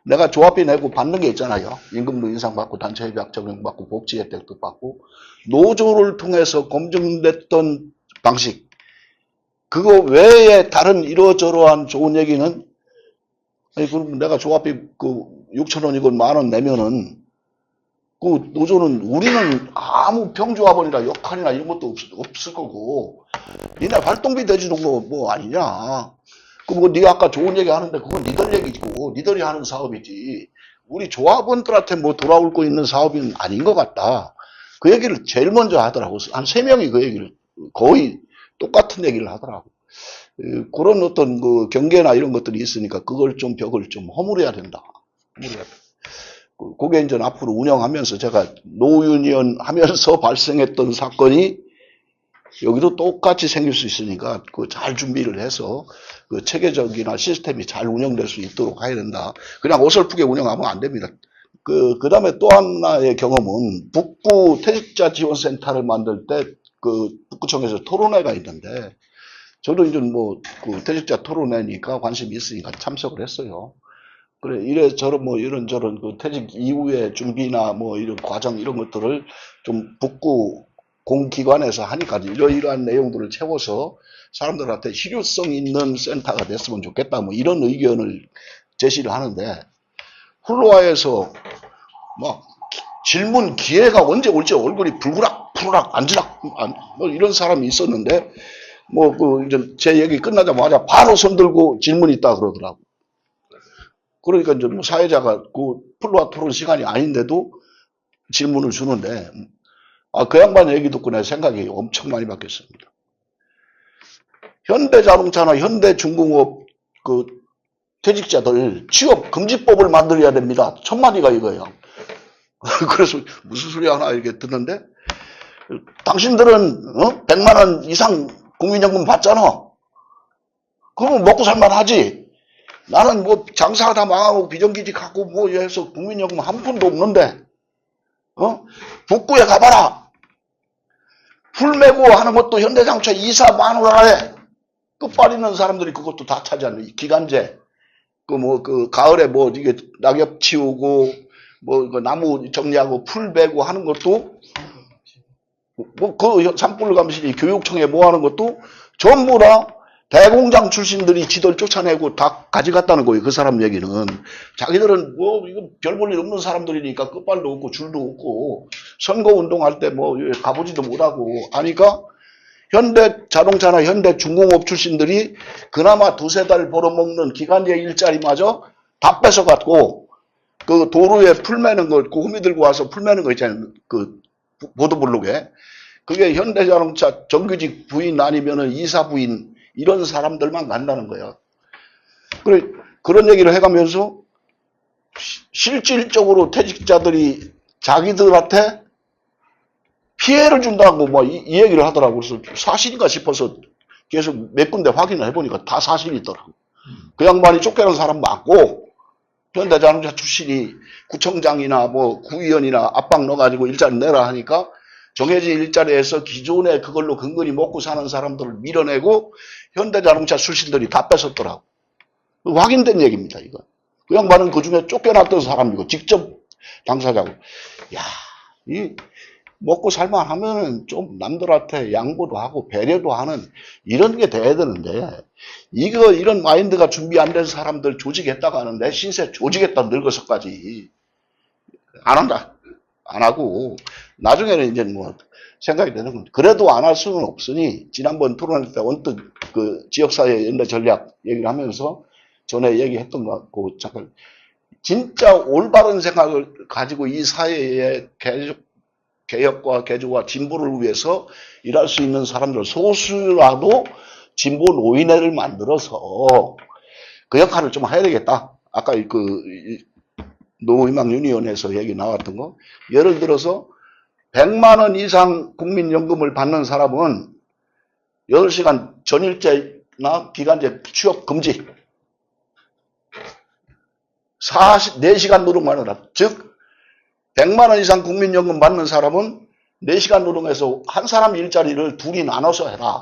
내가 조합비 내고 받는 게 있잖아요. 임금도 인상받고 단체협약 적용받고 복지 혜택도 받고 노조를 통해서 검증됐던 방식, 그거 외에 다른 이러저러한 좋은 얘기는, 아니 그럼 내가 조합비 그 6,000원이건 10,000원 내면은 그 노조는, 우리는 아무 평조합원이나 역할이나 이런 것도 없을 거고, 니네 활동비 대주는 거 뭐 아니냐. 그뭐 네가 아까 좋은 얘기 하는데 그건 니들 얘기고 니들이 하는 사업이지 우리 조합원들한테 뭐 돌아올 거 있는 사업은 아닌 것 같다. 그 얘기를 제일 먼저 하더라고. 한 3명이 그 얘기를 거의 똑같은 얘기를 하더라고. 그런 어떤 그 경계나 이런 것들이 있으니까 그걸 좀 벽을 좀 허물어야 된다. 그게 이제 앞으로 운영하면서 제가 노유니언 하면서 발생했던 사건이 여기도 똑같이 생길 수 있으니까 그 잘 준비를 해서 그 체계적이나 시스템이 잘 운영될 수 있도록 해야 된다. 그냥 어설프게 운영하면 안 됩니다. 그 다음에 또 하나의 경험은 북구 퇴직자 지원센터를 만들 때 그 북구청에서 토론회가 있는데, 저도 이제 뭐, 그 퇴직자 토론회니까 관심이 있으니까 참석을 했어요. 그래, 이래저래 뭐 이런저런 그 퇴직 이후의 준비나 뭐 이런 과정 이런 것들을 좀 북구 공기관에서 하니까 이러이러한 내용들을 채워서 사람들한테 실효성 있는 센터가 됐으면 좋겠다 뭐 이런 의견을 제시를 하는데 훌로아에서 막 질문 기회가 언제 올지 얼굴이 불그락 푸르락 앉으락 뭐 이런 사람이 있었는데 뭐 그 이제 제 얘기 끝나자마자 바로 손 들고 질문 있다 그러더라고. 그러니까 이제 뭐 사회자가 그 훌로아 토론 시간이 아닌데도 질문을 주는데 그 양반 얘기 듣고 내 생각이 엄청 많이 바뀌었습니다. 현대자동차나 현대중공업 그 퇴직자들 취업 금지법을 만들어야 됩니다. 첫 마디가 이거예요. 그래서 무슨 소리 하나 이렇게 듣는데 당신들은 100만 원 이상 국민연금 받잖아. 그러면 먹고 살만 하지. 나는 뭐 장사가 다 망하고 비정규직하고 뭐 해서 국민연금 한 푼도 없는데 북구에 가봐라. 풀 메고 하는 것도 현대자동차 이사 마누라 해. 끝발 있는 사람들이 그것도 다 차지하는 기간제. 그 가을에 뭐 이게 낙엽 치우고 뭐 그 나무 정리하고 풀 베고 하는 것도 뭐 그 산불 감시리 교육청에 뭐 하는 것도 전부 다 대공장 출신들이 지들 쫓아내고 다 가져갔다는 거예요. 그 사람 얘기는. 자기들은 뭐 이거 별 볼 일 없는 사람들이니까 끝발도 없고 줄도 없고 선거 운동할 때 뭐 가보지도 못하고 하니까 현대자동차나 현대중공업 출신들이 그나마 두세 달 벌어먹는 기간제 일자리마저 다 뺏어갔고 그 도로에 풀 매는 거 고구미 들고 와서 풀 매는 거 있잖아요. 그 보도블록에 그게 현대자동차 정규직 부인 아니면은 이사 부인 이런 사람들만 간다는 거예요. 그래 그런 얘기를 해가면서 실질적으로 퇴직자들이 자기들한테 피해를 준다고 뭐 이 얘기를 하더라고. 그래서 사실인가 싶어서 계속 몇 군데 확인을 해보니까 다 사실이더라고. 그 양반이 쫓겨난 사람 맞고 현대자동차 출신이 구청장이나 뭐 구의원이나 압박 넣어가지고 일자리 내라 하니까 정해진 일자리에서 기존에 그걸로 근근히 먹고 사는 사람들을 밀어내고 현대자동차 출신들이 다 뺏었더라고. 확인된 얘기입니다, 이거. 그 양반은 그 중에 쫓겨났던 사람이고, 직접 당사자고. 야, 먹고 살만 하면은 좀 남들한테 양보도 하고 배려도 하는 이런 게 돼야 되는데, 이런 마인드가 준비 안 된 사람들 조직했다가 하는데, 신세 조직했다 늙어서까지. 안 한다. 안 하고, 나중에는 이제 뭐, 생각이 되는 겁니다. 그래도 안 할 수는 없으니, 지난번 토론할 때 언뜻 그 지역사회 연대 전략 얘기를 하면서 전에 얘기했던 것 같고, 잠깐, 진짜 올바른 생각을 가지고 이 사회의 개혁과 개조와 진보를 위해서 일할 수 있는 사람들, 소수라도 진보 노인회를 만들어서 그 역할을 좀 해야 되겠다. 아까 노희망유니온에서 얘기 나왔던 거. 예를 들어서 100만 원 이상 국민연금을 받는 사람은 8시간 전일제나 기간제 취업 금지. 4시간 노동만 하라. 즉 100만 원 이상 국민연금 받는 사람은 4시간 노동해서 한 사람 일자리를 둘이 나눠서 해라.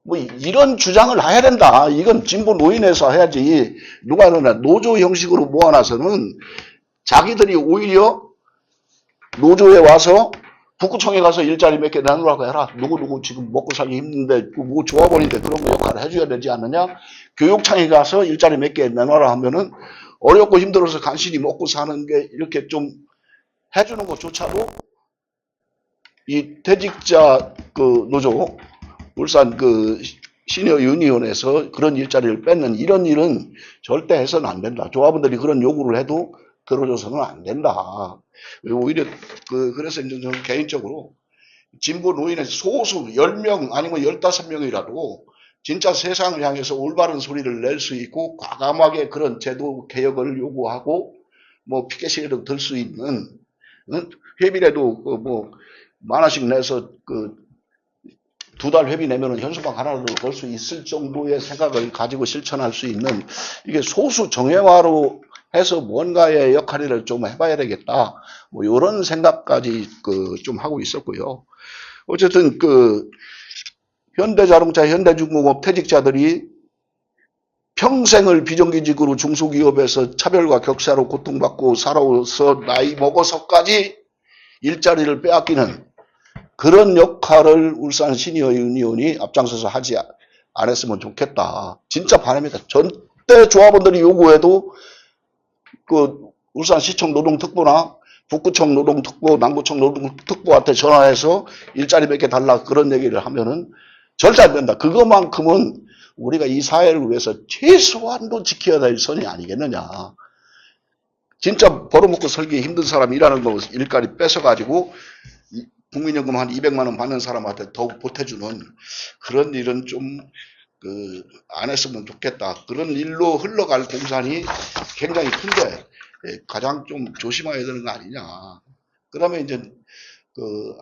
뭐 이런 주장을 해야 된다. 이건 진보 노인에서 해야지. 누가 그러나 노조 형식으로 모아놔서는 자기들이 오히려 노조에 와서 북구청에 가서 일자리 몇 개 내놓으라고 해라. 누구 지금 먹고 살기 힘든데 뭐 조합원인데 그런 거 역할을 해줘야 되지 않느냐. 교육청에 가서 일자리 몇 개 내놔라 하면은 어렵고 힘들어서 간신히 먹고 사는 게 이렇게 좀 해주는 것조차도 이 퇴직자 그 노조 울산 그 시니어 유니온에서 그런 일자리를 뺏는 이런 일은 절대 해서는 안 된다. 조합원들이 그런 요구를 해도 들어줘서는 안 된다. 오히려 그래서 이제 저는 개인적으로 진보 노인의 소수 10명 아니면 15명이라도 진짜 세상을 향해서 올바른 소리를 낼 수 있고 과감하게 그런 제도 개혁을 요구하고 뭐 피켓시위도 들 수 있는 회비라도 뭐 만원씩 내서 두 달 회비 내면은 현수막 하나를 걸 수 있을 정도의 생각을 가지고 실천할 수 있는 이게 소수 정예화로 해서 뭔가의 역할을 좀 해봐야 되겠다. 뭐 이런 생각까지 좀 하고 있었고요. 어쨌든 현대자동차, 현대중공업 퇴직자들이 평생을 비정규직으로 중소기업에서 차별과 격차로 고통받고 살아서 나이 먹어서까지 일자리를 빼앗기는 그런 역할을 울산 시니어 유니온이 앞장서서 하지 않았으면 좋겠다. 진짜 바랍니다. 전대 조합원들이 요구해도 그 울산시청 노동특보나 북구청 노동특보, 남구청 노동특보한테 전화해서 일자리 몇 개 달라 그런 얘기를 하면은 절대 안 된다. 그것만큼은 우리가 이 사회를 위해서 최소한도 지켜야 될 선이 아니겠느냐. 진짜 벌어먹고 살기 힘든 사람 일하는 거 일까지 뺏어가지고 국민연금 한 200만 원 받는 사람한테 더욱 보태주는 그런 일은 좀 안 했으면 좋겠다. 그런 일로 흘러갈 공산이 굉장히 큰데 가장 좀 조심해야 되는 거 아니냐. 그다음에 이제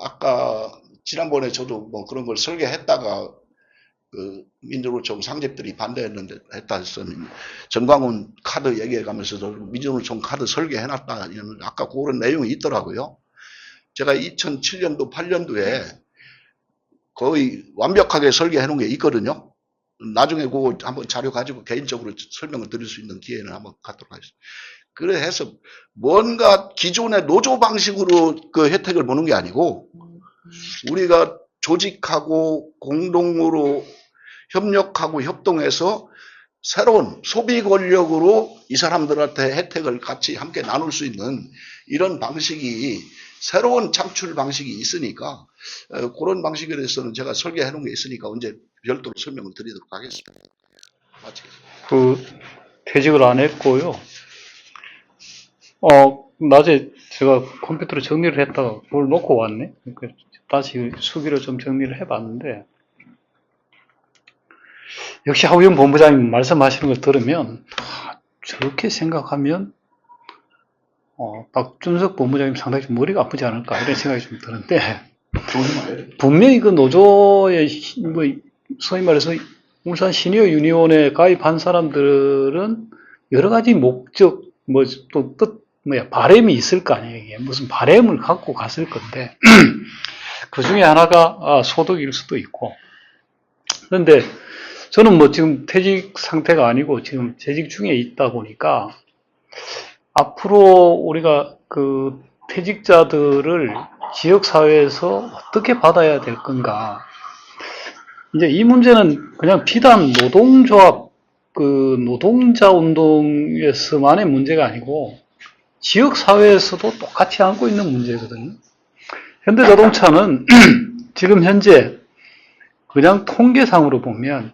아까 지난번에 저도 뭐 그런 걸 설계했다가 민주노총 상집들이 반대했는데 했다 했더니 정광훈 카드 얘기해가면서도 민주노총 카드 설계해놨다 이런 아까 그런 내용이 있더라고요. 제가 2007년도 8년도에 거의 완벽하게 설계해놓은 게 있거든요. 나중에 그거 한번 자료 가지고 개인적으로 설명을 드릴 수 있는 기회는 한번 갖도록 하겠습니다. 그래 해서 뭔가 기존의 노조 방식으로 그 혜택을 보는 게 아니고 우리가 조직하고 공동으로 협력하고 협동해서 새로운 소비 권력으로 이 사람들한테 혜택을 같이 함께 나눌 수 있는 이런 방식이 새로운 창출 방식이 있으니까 그런 방식에 대해서는 제가 설계해 놓은 게 있으니까 언제 별도로 설명을 드리도록 하겠습니다. 마치겠습니다. 퇴직을 안 했고요. 낮에 제가 컴퓨터로 정리를 했다가 그걸 놓고 왔네. 그러니까 다시 수기로 좀 정리를 해봤는데, 역시 하우영 본부장님 말씀하시는 걸 들으면, 저렇게 생각하면, 박준석 본부장님 상당히 좀 머리가 아프지 않을까, 이런 생각이 좀 드는데, 분명히 그 노조의, 소위 말해서 울산 시니어 유니온에 가입한 사람들은 여러 가지 목적, 또 뜻, 바램이 있을 거 아니에요. 이게 무슨 바램을 갖고 갔을 건데, 그 중에 하나가 소득일 수도 있고. 그런데 저는 지금 퇴직 상태가 아니고 지금 재직 중에 있다 보니까 앞으로 우리가 그 퇴직자들을 지역사회에서 어떻게 받아야 될 건가. 이제 이 문제는 그냥 비단 노동조합, 노동자 운동에서만의 문제가 아니고 지역사회에서도 똑같이 안고 있는 문제거든요. 현대자동차는 지금 현재 그냥 통계상으로 보면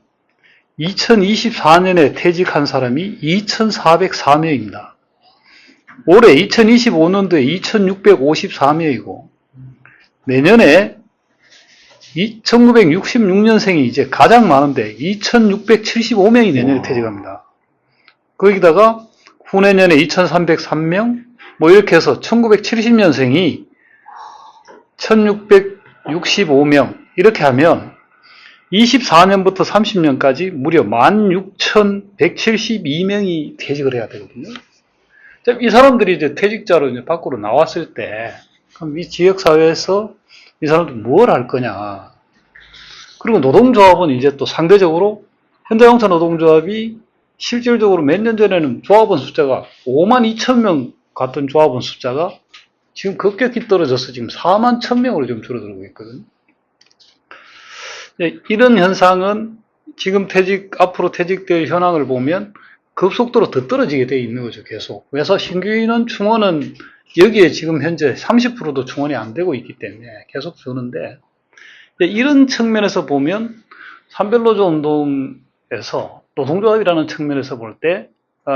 2024년에 퇴직한 사람이 2,404명입니다. 올해 2025년도에 2,654명이고 내년에 1966년생이 이제 가장 많은데 2,675명이 내년에 퇴직합니다. 거기다가 후내년에 2,303명, 이렇게 해서 1970년생이 1,665명, 이렇게 하면 24년부터 30년까지 무려 16,172명이 퇴직을 해야 되거든요. 이 사람들이 이제 퇴직자로 이제 밖으로 나왔을 때, 그럼 이 지역사회에서 이 사람들 뭘 할 거냐. 그리고 노동조합은 이제 또 상대적으로 현대자동차 노동조합이 실질적으로 몇 년 전에는 조합원 숫자가 52,000명 같은 조합원 숫자가 지금 급격히 떨어져서 지금 41,000명으로 좀 줄어들고 있거든요. 이런 현상은 지금 앞으로 퇴직될 현황을 보면 급속도로 더 떨어지게 돼 있는 거죠, 계속. 그래서 신규 인원 충원은 여기에 지금 현재 30%도 충원이 안 되고 있기 때문에 계속 주는데, 이런 측면에서 보면 산별노조 운동에서 노동조합이라는 측면에서 볼 때,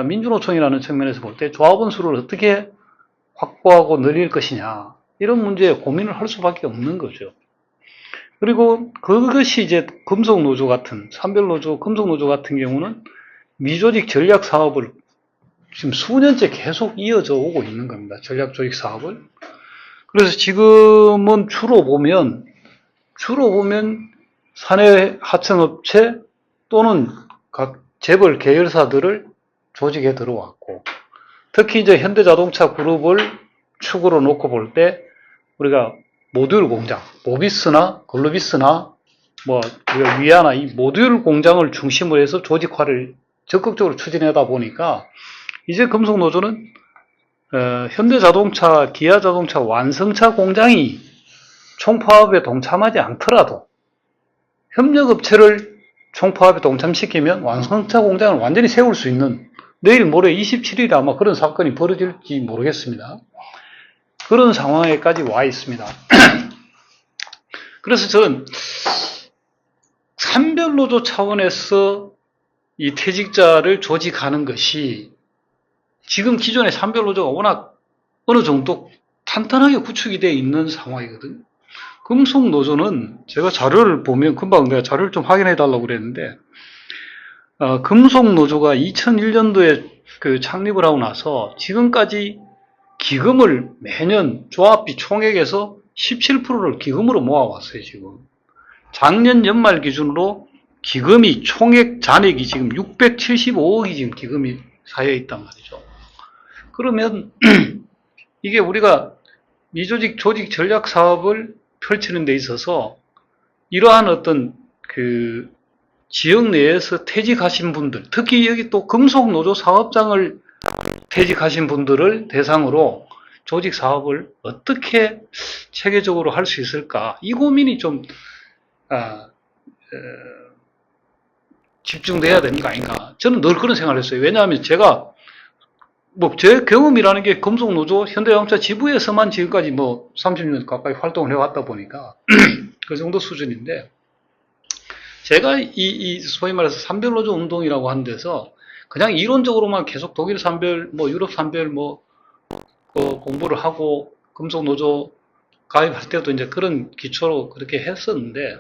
민주노총이라는 측면에서 볼 때 조합원 수를 어떻게 확보하고 늘릴 것이냐, 이런 문제에 고민을 할 수밖에 없는 거죠. 그리고 그것이 이제 금속노조 같은, 산별노조, 금속노조 같은 경우는 미조직 전략 사업을 지금 수년째 계속 이어져 오고 있는 겁니다. 전략 조직 사업을. 그래서 지금은 주로 보면 사내 하청업체 또는 각 재벌 계열사들을 조직에 들어왔고, 특히 이제 현대자동차 그룹을 축으로 놓고 볼 때 우리가 모듈 공장, 모비스나 글로비스나 뭐 우리가 위아나 이 모듈 공장을 중심으로 해서 조직화를 적극적으로 추진하다 보니까 이제 금속노조는 현대자동차, 기아자동차 완성차 공장이 총파업에 동참하지 않더라도 협력업체를 총파업에 동참시키면 완성차 공장을 완전히 세울 수 있는 내일 모레 27일에 아마 그런 사건이 벌어질지 모르겠습니다. 그런 상황에까지 와 있습니다. 그래서 저는 산별노조 차원에서 이 퇴직자를 조직하는 것이 지금 기존의 산별노조가 워낙 어느 정도 탄탄하게 구축이 되어 있는 상황이거든요. 금속노조는 제가 자료를 보면 금방 내가 자료를 좀 확인해 달라고 그랬는데 금속노조가 2001년도에 그 창립을 하고 나서 지금까지 기금을 매년 조합비 총액에서 17%를 기금으로 모아왔어요, 지금. 작년 연말 기준으로 기금이 총액 잔액이 지금 675억이 지금 기금이 쌓여 있단 말이죠. 그러면 이게 우리가 미조직 조직 전략 사업을 펼치는 데 있어서 이러한 어떤 그 지역 내에서 퇴직하신 분들, 특히 여기 또 금속노조 사업장을 퇴직하신 분들을 대상으로 조직 사업을 어떻게 체계적으로 할 수 있을까? 이 고민이 좀 집중돼야 되는 거 아닌가? 저는 늘 그런 생각을 했어요. 왜냐하면 제가 뭐 제 경험이라는 게 금속노조 현대자동차 지부에서만 지금까지 뭐 30년 가까이 활동을 해왔다 보니까 그 정도 수준인데 제가 이 소위 말해서 산별노조 운동이라고 하는 데서 그냥 이론적으로만 계속 독일 산별, 뭐 유럽 산별 뭐 공부를 하고 금속노조 가입할 때도 이제 그런 기초로 그렇게 했었는데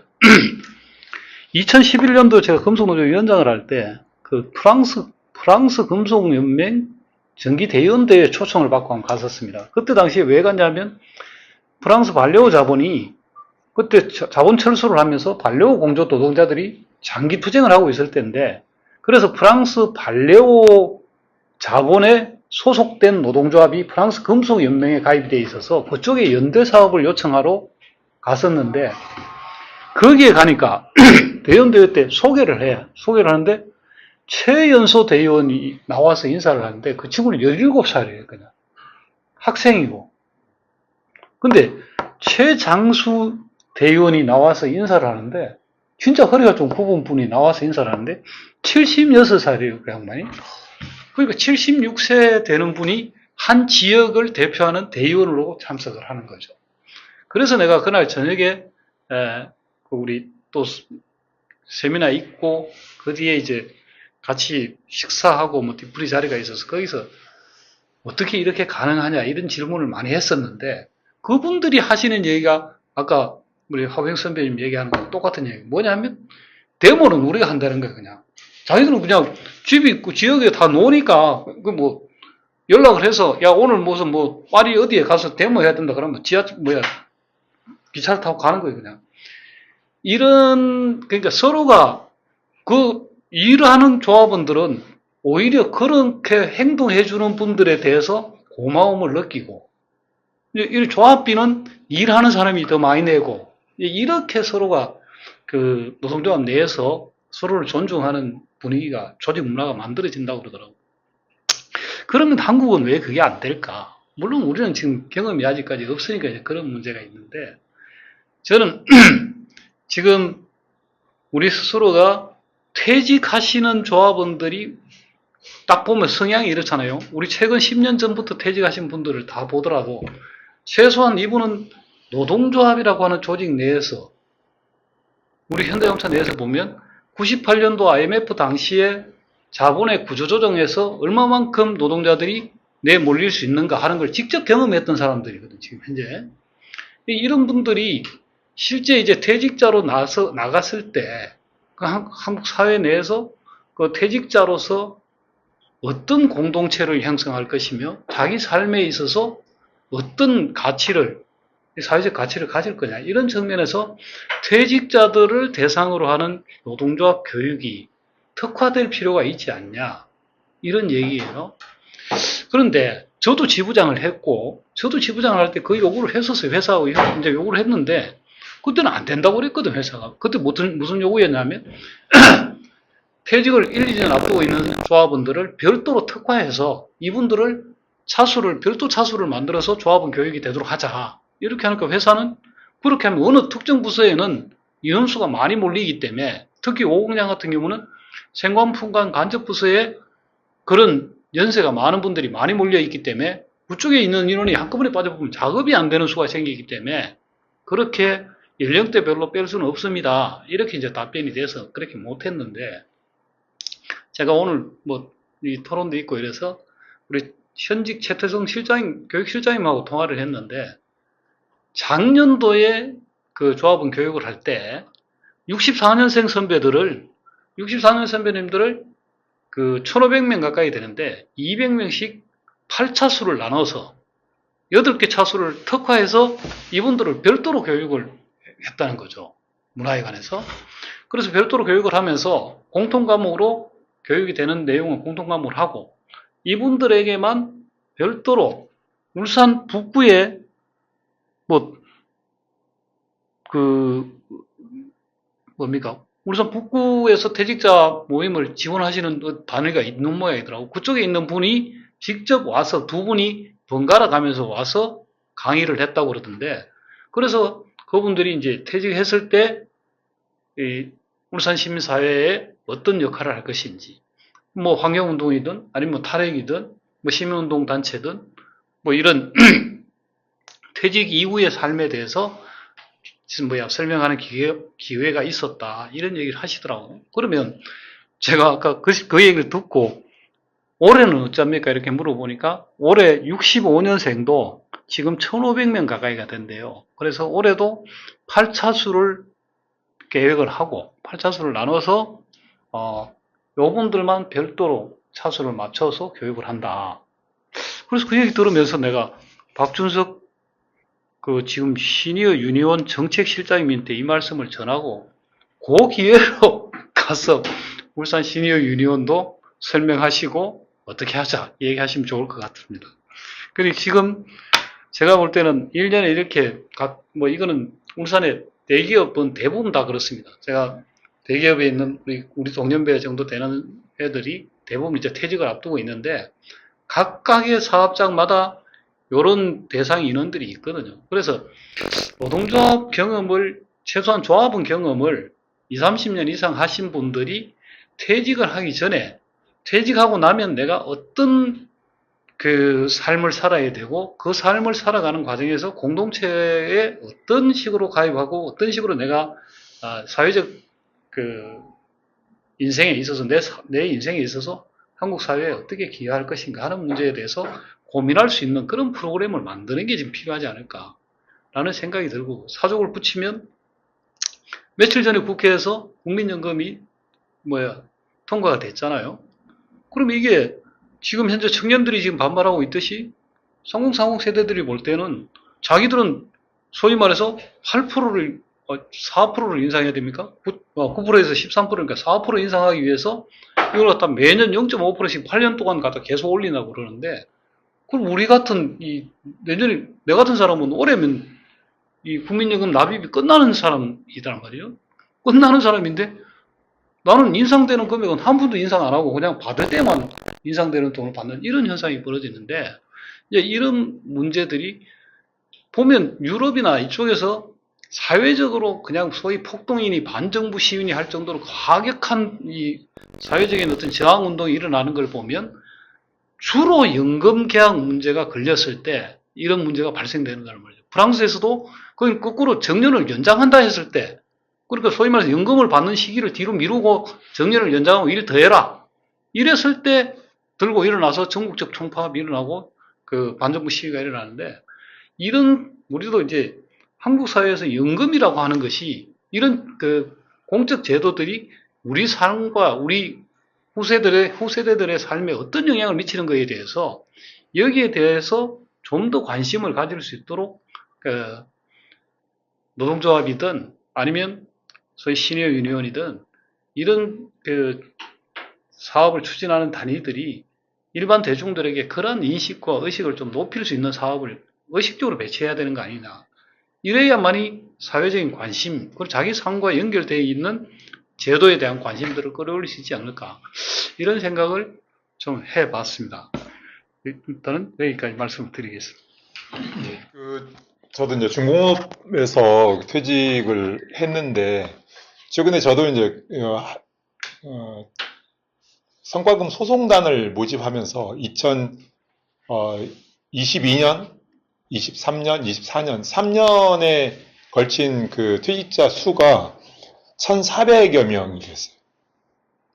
2011년도 제가 금속노조 위원장을 할 때 그 프랑스 금속연맹 정기대의원대회에 초청을 받고 한번 갔었습니다. 그때 당시에 왜 갔냐면 프랑스 발레오 자본이 그때 자본 철수를 하면서 발레오 공조 노동자들이 장기 투쟁을 하고 있을 때인데 그래서 프랑스 발레오 자본에 소속된 노동조합이 프랑스 금속연맹에 가입이 돼 있어서 그쪽에 연대 사업을 요청하러 갔었는데 거기에 가니까 대의원대회 때 소개를 하는데 최연소 대의원이 나와서 인사를 하는데 그 친구는 17살이에요, 그냥. 학생이고. 근데 최장수 대의원이 나와서 인사를 하는데 진짜 허리가 좀 굽은 분이 나와서 인사를 하는데 76살이에요, 그 양반이. 그러니까 76세 되는 분이 한 지역을 대표하는 대의원으로 참석을 하는 거죠. 그래서 내가 그날 저녁에 우리 또 세미나 있고 그 뒤에 이제 같이 식사하고 뭐 뒤풀이 자리가 있어서 거기서 어떻게 이렇게 가능하냐 이런 질문을 많이 했었는데 그분들이 하시는 얘기가 아까 우리 하병 선배님 얘기하는 거랑 똑같은 얘기. 뭐냐면 데모는 우리가 한다는 거예요, 그냥. 자기들은 그냥 집이 있고 지역에 다 노니까 그 뭐 연락을 해서 야 오늘 무슨 뭐 파리 어디에 가서 데모해야 된다 그러면 기차를 타고 가는 거예요, 그냥. 그러니까 서로가 그 일하는 조합원들은 오히려 그렇게 행동해주는 분들에 대해서 고마움을 느끼고, 이 조합비는 일하는 사람이 더 많이 내고, 이렇게 서로가 그 노동조합 내에서 서로를 존중하는 분위기가, 조직 문화가 만들어진다고 그러더라고요. 그러면 한국은 왜 그게 안 될까? 물론 우리는 지금 경험이 아직까지 없으니까 이제 그런 문제가 있는데, 저는 지금 우리 스스로가 퇴직하시는 조합원들이 딱 보면 성향이 이렇잖아요. 우리 최근 10년 전부터 퇴직하신 분들을 다 보더라도 최소한 이분은 노동조합이라고 하는 조직 내에서 우리 현대자동차 내에서 보면 98년도 IMF 당시에 자본의 구조조정에서 얼마만큼 노동자들이 내몰릴 수 있는가 하는 걸 직접 경험했던 사람들이거든요, 지금 현재. 이런 분들이 실제 이제 퇴직자로 나갔을 때 그 한국 사회 내에서 그 퇴직자로서 어떤 공동체를 형성할 것이며 자기 삶에 있어서 어떤 가치를, 사회적 가치를 가질 거냐 이런 측면에서 퇴직자들을 대상으로 하는 노동조합 교육이 특화될 필요가 있지 않냐 이런 얘기예요. 그런데 저도 지부장을 했고 저도 지부장을 할 때 그 요구를 했었어요. 회사하고 이제 요구를 했는데 그때는 안 된다고 그랬거든, 회사가. 그때 무슨 요구였냐면, 퇴직을 1, 2년 앞두고 있는 조합원들을 별도로 특화해서 이분들을 별도 차수를 만들어서 조합원 교육이 되도록 하자. 이렇게 하니까 회사는 그렇게 하면 어느 특정 부서에는 인원수가 많이 몰리기 때문에 특히 오공장 같은 경우는 생관품관 간접부서에 그런 연세가 많은 분들이 많이 몰려있기 때문에 그쪽에 있는 인원이 한꺼번에 빠져보면 작업이 안 되는 수가 생기기 때문에 그렇게 연령대별로 뺄 수는 없습니다. 이렇게 이제 답변이 돼서 그렇게 못했는데 제가 오늘 이 토론도 있고 이래서 우리 현직 최태성 교육실장님하고 통화를 했는데 작년도에 그 조합원 교육을 할 때 64년생 선배님들을 그 1,500명 가까이 되는데 200명씩 8차수를 나눠서 8개 차수를 특화해서 이분들을 별도로 교육을 했다는 거죠. 문화회관에서. 그래서 별도로 교육을 하면서 공통과목으로 교육이 되는 내용은 공통과목을 하고 이분들에게만 별도로 울산 북구에 울산 북구에서 퇴직자 모임을 지원하시는 단위가 있는 모양이더라고. 그쪽에 있는 분이 직접 와서 두 분이 번갈아 가면서 와서 강의를 했다고 그러던데, 그래서 그분들이 이제 퇴직했을 때 울산 시민사회에 어떤 역할을 할 것인지, 환경운동이든 아니면 탈핵이든 시민운동 단체든 이런 퇴직 이후의 삶에 대해서 설명하는 기회가 있었다. 이런 얘기를 하시더라고요. 그러면 제가 아까 그 얘기를 듣고 올해는 어쩝니까? 이렇게 물어보니까 올해 65년생도 지금 1,500명 가까이가 된대요. 그래서 올해도 8차수를 계획을 하고 8차수를 나눠서 요분들만 별도로 차수를 맞춰서 교육을 한다. 그래서 그 얘기 들으면서 내가 박준석 지금 시니어 유니온 정책실장님한테 이 말씀을 전하고 그 기회로 가서 울산 시니어 유니온도 설명하시고 어떻게 하자 얘기하시면 좋을 것 같습니다. 그리고 지금 제가 볼 때는 1년에 이렇게 이거는 울산의 대기업은 대부분 다 그렇습니다. 제가 대기업에 있는 우리 동년배 정도 되는 애들이 대부분 이제 퇴직을 앞두고 있는데 각각의 사업장마다 이런 대상 인원들이 있거든요. 그래서 노동조합 경험을, 최소한 조합원 경험을 20, 30년 이상 하신 분들이 퇴직을 하기 전에, 퇴직하고 나면 내가 어떤 그 삶을 살아야 되고, 그 삶을 살아가는 과정에서 공동체에 어떤 식으로 가입하고, 어떤 식으로 내가 사회적 인생에 있어서, 내 인생에 있어서 한국 사회에 어떻게 기여할 것인가 하는 문제에 대해서 고민할 수 있는 그런 프로그램을 만드는 게 지금 필요하지 않을까라는 생각이 들고, 사족을 붙이면 며칠 전에 국회에서 국민연금이 통과가 됐잖아요. 그럼 이게 지금 현재 청년들이 지금 반발하고 있듯이 3040 세대들이 볼 때는 자기들은 소위 말해서 4%를 인상해야 됩니까? 9%에서 13%니까 4% 인상하기 위해서 이걸 갖다 매년 0.5%씩 8년 동안 갖다 계속 올리나고 그러는데, 그럼 우리 같은 내년에 내 같은 사람은 올해면 이 국민연금 납입이 끝나는 사람이란 말이에요. 끝나는 사람인데 나는 인상되는 금액은 한 푼도 인상 안 하고 그냥 받을 때만 인상되는 돈을 받는 이런 현상이 벌어지는데, 이제 이런 문제들이 보면 유럽이나 이쪽에서 사회적으로 그냥 소위 폭동이니 반정부 시민이 할 정도로 과격한 이 사회적인 어떤 저항 운동이 일어나는 걸 보면 주로 연금 계약 문제가 걸렸을 때 이런 문제가 발생되는 거란 말이죠. 프랑스에서도 거기 거꾸로 정년을 연장한다 했을 때, 그러니까 소위 말해서 연금을 받는 시기를 뒤로 미루고 정년을 연장하고 일 더 해라, 이랬을 때 들고 일어나서 전국적 총파업이 일어나고 그 반정부 시위가 일어나는데, 이런 우리도 이제 한국 사회에서 연금이라고 하는 것이 이런 그 공적 제도들이 우리 삶과 우리 후세대들의 삶에 어떤 영향을 미치는 것에 대해서, 여기에 대해서 좀 더 관심을 가질 수 있도록 노동조합이든 아니면 소위 시니어 유니온이든 이런 그 사업을 추진하는 단위들이 일반 대중들에게 그런 인식과 의식을 좀 높일 수 있는 사업을 의식적으로 배치해야 되는 거 아니냐. 이래야만이 사회적인 관심, 그리고 자기 삶과 연결되어 있는 제도에 대한 관심들을 끌어올릴 수 있지 않을까. 이런 생각을 좀 해봤습니다. 일단은 여기까지 말씀을 드리겠습니다. 저도 이제 중공업에서 퇴직을 했는데, 최근에 저도 이제, 성과금 소송단을 모집하면서 2022년, 23년, 24년, 3년에 걸친 그 퇴직자 수가 1,400여 명이 됐어요.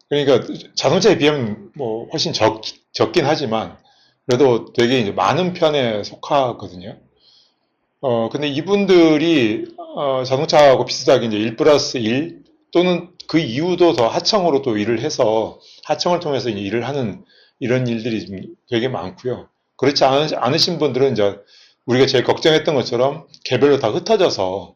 그러니까 자동차에 비하면 뭐 훨씬 적긴 하지만, 그래도 되게 이제 많은 편에 속하거든요. 근데 이분들이, 자동차하고 비슷하게 이제 1+1 또는 그 이후도 더 하청으로 또 일을 해서 하청을 통해서 이제 일을 하는 이런 일들이 좀 되게 많고요. 그렇지 않으신 분들은 이제 우리가 제일 걱정했던 것처럼 개별로 다 흩어져서,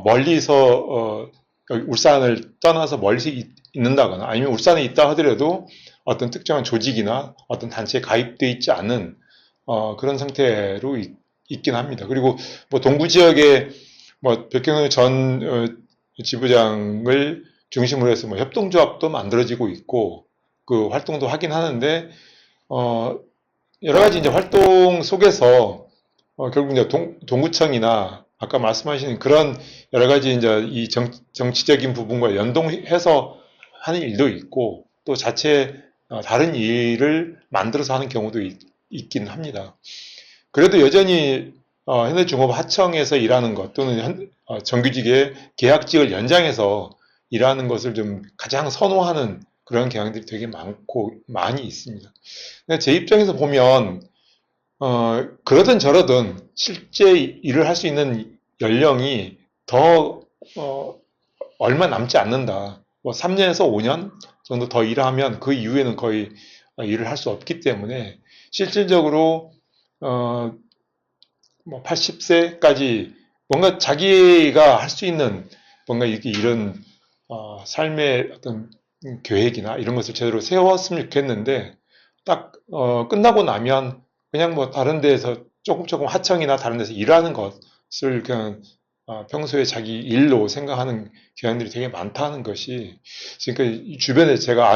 멀리서, 여기 울산을 떠나서 멀리서 있는다거나 아니면 울산에 있다 하더라도 어떤 특정한 조직이나 어떤 단체에 가입되어 있지 않은, 그런 상태로 있긴 합니다. 그리고 뭐 동부 지역에 뭐 백경영 전 지부장을 중심으로 해서 뭐 협동조합도 만들어지고 있고 그 활동도 하긴 하는데 여러 가지 이제 활동 속에서 결국 이제 동구청이나 아까 말씀하신 그런 여러 가지 이제 이 정치적인 부분과 연동해서 하는 일도 있고 또 자체 다른 일을 만들어서 하는 경우도 있긴 합니다. 그래도 여전히 현대중공업 하청에서 일하는 것 또는 정규직의 계약직을 연장해서 일하는 것을 좀 가장 선호하는 그런 경향들이 되게 많이 있습니다. 근데 제 입장에서 보면 그러든 저러든 실제 일을 할 수 있는 연령이 더 얼마 남지 않는다. 뭐 3년에서 5년 정도 더 일하면 그 이후에는 거의 일을 할 수 없기 때문에 실질적으로 뭐 80세까지 뭔가 자기가 할 수 있는 뭔가 이런 삶의 어떤 계획이나 이런 것을 제대로 세웠으면 좋겠는데 딱 끝나고 나면 그냥 뭐 다른 데에서 조금 하청이나 다른 데서 일하는 것을 그냥 평소에 자기 일로 생각하는 경향들이 되게 많다는 것이 그러니까 주변에 제가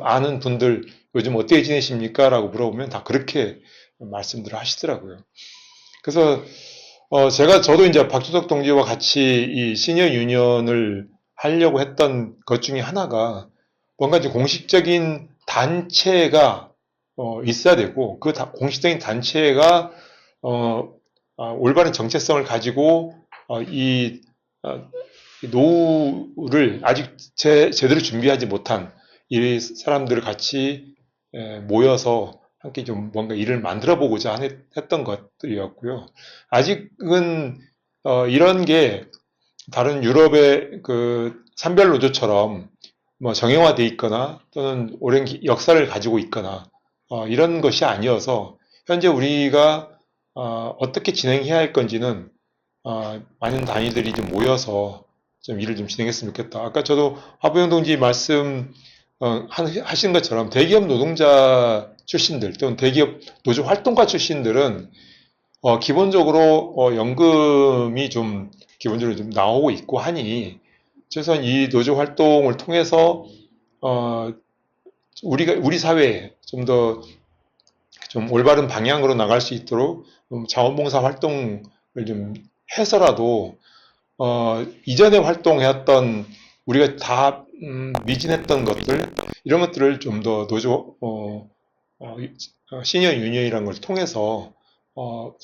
아는 분들 요즘 어떻게 지내십니까? 라고 물어보면 다 그렇게 말씀들을 하시더라고요. 그래서 저도 이제 박주석 동지와 같이 이 시니어 유니언을 하려고 했던 것 중에 하나가 뭔가 이제 공식적인 단체가 있어야 되고 그 공식적인 단체가 올바른 정체성을 가지고 이 노후를 아직 제대로 준비하지 못한 이 사람들을 같이 모여서 함께 좀 뭔가 일을 만들어 보고자 했던 것들이었고요. 아직은 이런 게 다른 유럽의 그 산별 노조처럼 뭐 정형화돼 있거나 또는 오랜 역사를 가지고 있거나 이런 것이 아니어서 현재 우리가 어떻게 진행해야 할 건지는 많은 단위들이 좀 모여서 좀 일을 좀 진행했으면 좋겠다. 아까 저도 하부영 동지 말씀 하신 것처럼 대기업 노동자 출신들 또는 대기업 노조 활동가 출신들은 기본적으로 연금이 좀 기본적으로 좀 나오고 있고 하니 최소한 이 노조 활동을 통해서 우리 사회에 좀 더 좀 올바른 방향으로 나갈 수 있도록 자원봉사 활동을 좀 해서라도 이전에 활동해왔던 우리가 다 미진했던 것들 이런 것들을 좀 더 노조 시니어 유니언이라는 걸 통해서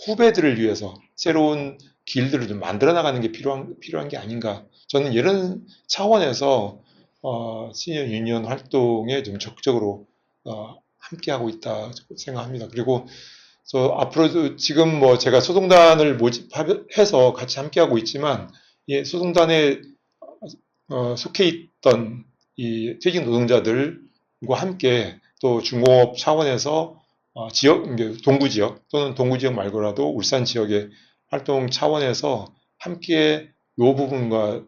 후배들을 위해서 새로운 길들을 좀 만들어 나가는 게 필요한 게 아닌가. 저는 이런 차원에서 시니어 유니언 활동에 좀 적극적으로 함께하고 있다 생각합니다. 그리고 앞으로도 지금 뭐 제가 소송단을 모집해서 같이 함께하고 있지만 소송단에 속해 있던 이 퇴직 노동자들과 함께 또 중공업 차원에서 동구 지역 또는 동구 지역 말고라도 울산 지역의 활동 차원에서 함께 이 부분과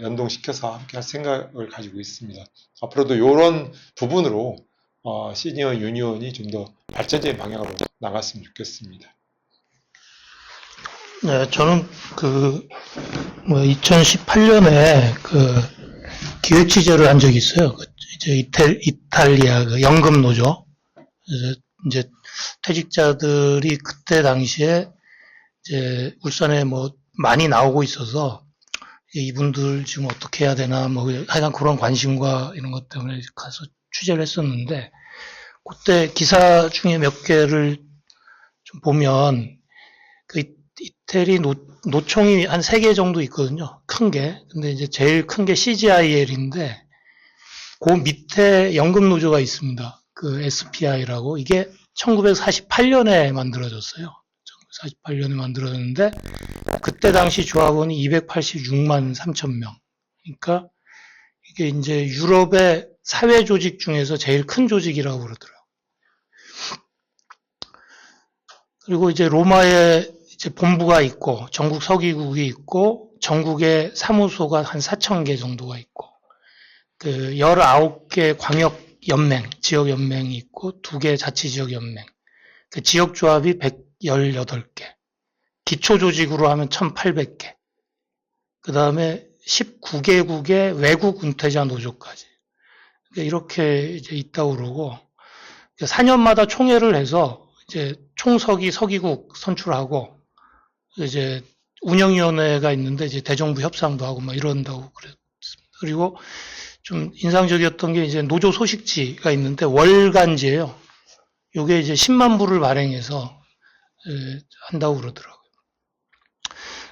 연동시켜서 함께 할 생각을 가지고 있습니다. 앞으로도 이런 부분으로 시니어 유니온이 좀 더 발전적인 방향으로 나갔으면 좋겠습니다. 네, 저는 뭐 2018년에 그 기획 취재를 한 적이 있어요. 이제 이탈리아 그 연금 노조. 그래서 이제 퇴직자들이 그때 당시에 이제 울산에 뭐 많이 나오고 있어서 이분들 지금 어떻게 해야 되나 뭐 하여간 그런 관심과 이런 것 때문에 가서 취재를 했었는데 그때 기사 중에 몇 개를 좀 보면 그 이태리 노총이 한 3개 정도 있거든요. 큰 게. 근데 이제 제일 큰 게 CGIL인데 그 밑에 연금노조가 있습니다. 그 SPI라고. 이게 1948년에 만들어졌어요. 1948년에 만들어졌는데 그때 당시 조합원이 286만 3천 명. 그러니까 이게 이제 유럽의 사회 조직 중에서 제일 큰 조직이라고 그러더라고요. 그리고 이제 로마에 이제 본부가 있고 전국 서기국이 있고 전국에 사무소가 한 4천 개 정도가 있고 그 19개 광역 연맹, 지역 연맹이 있고 2개 자치 지역 연맹. 그 지역 조합이 118개. 기초 조직으로 하면 1,800개. 그다음에 19개국의 외국 은퇴자 노조까지. 이렇게 이제 있다고 그러고 4년마다 총회를 해서 이제 총서기 서기국 선출하고 이제 운영위원회가 있는데 이제 대정부 협상도 하고 막 이런다고 그랬습니다. 그리고 좀 인상적이었던 게 이제 노조 소식지가 있는데 월간지예요. 요게 이제 10만 부를 발행해서 한다고 그러더라고요.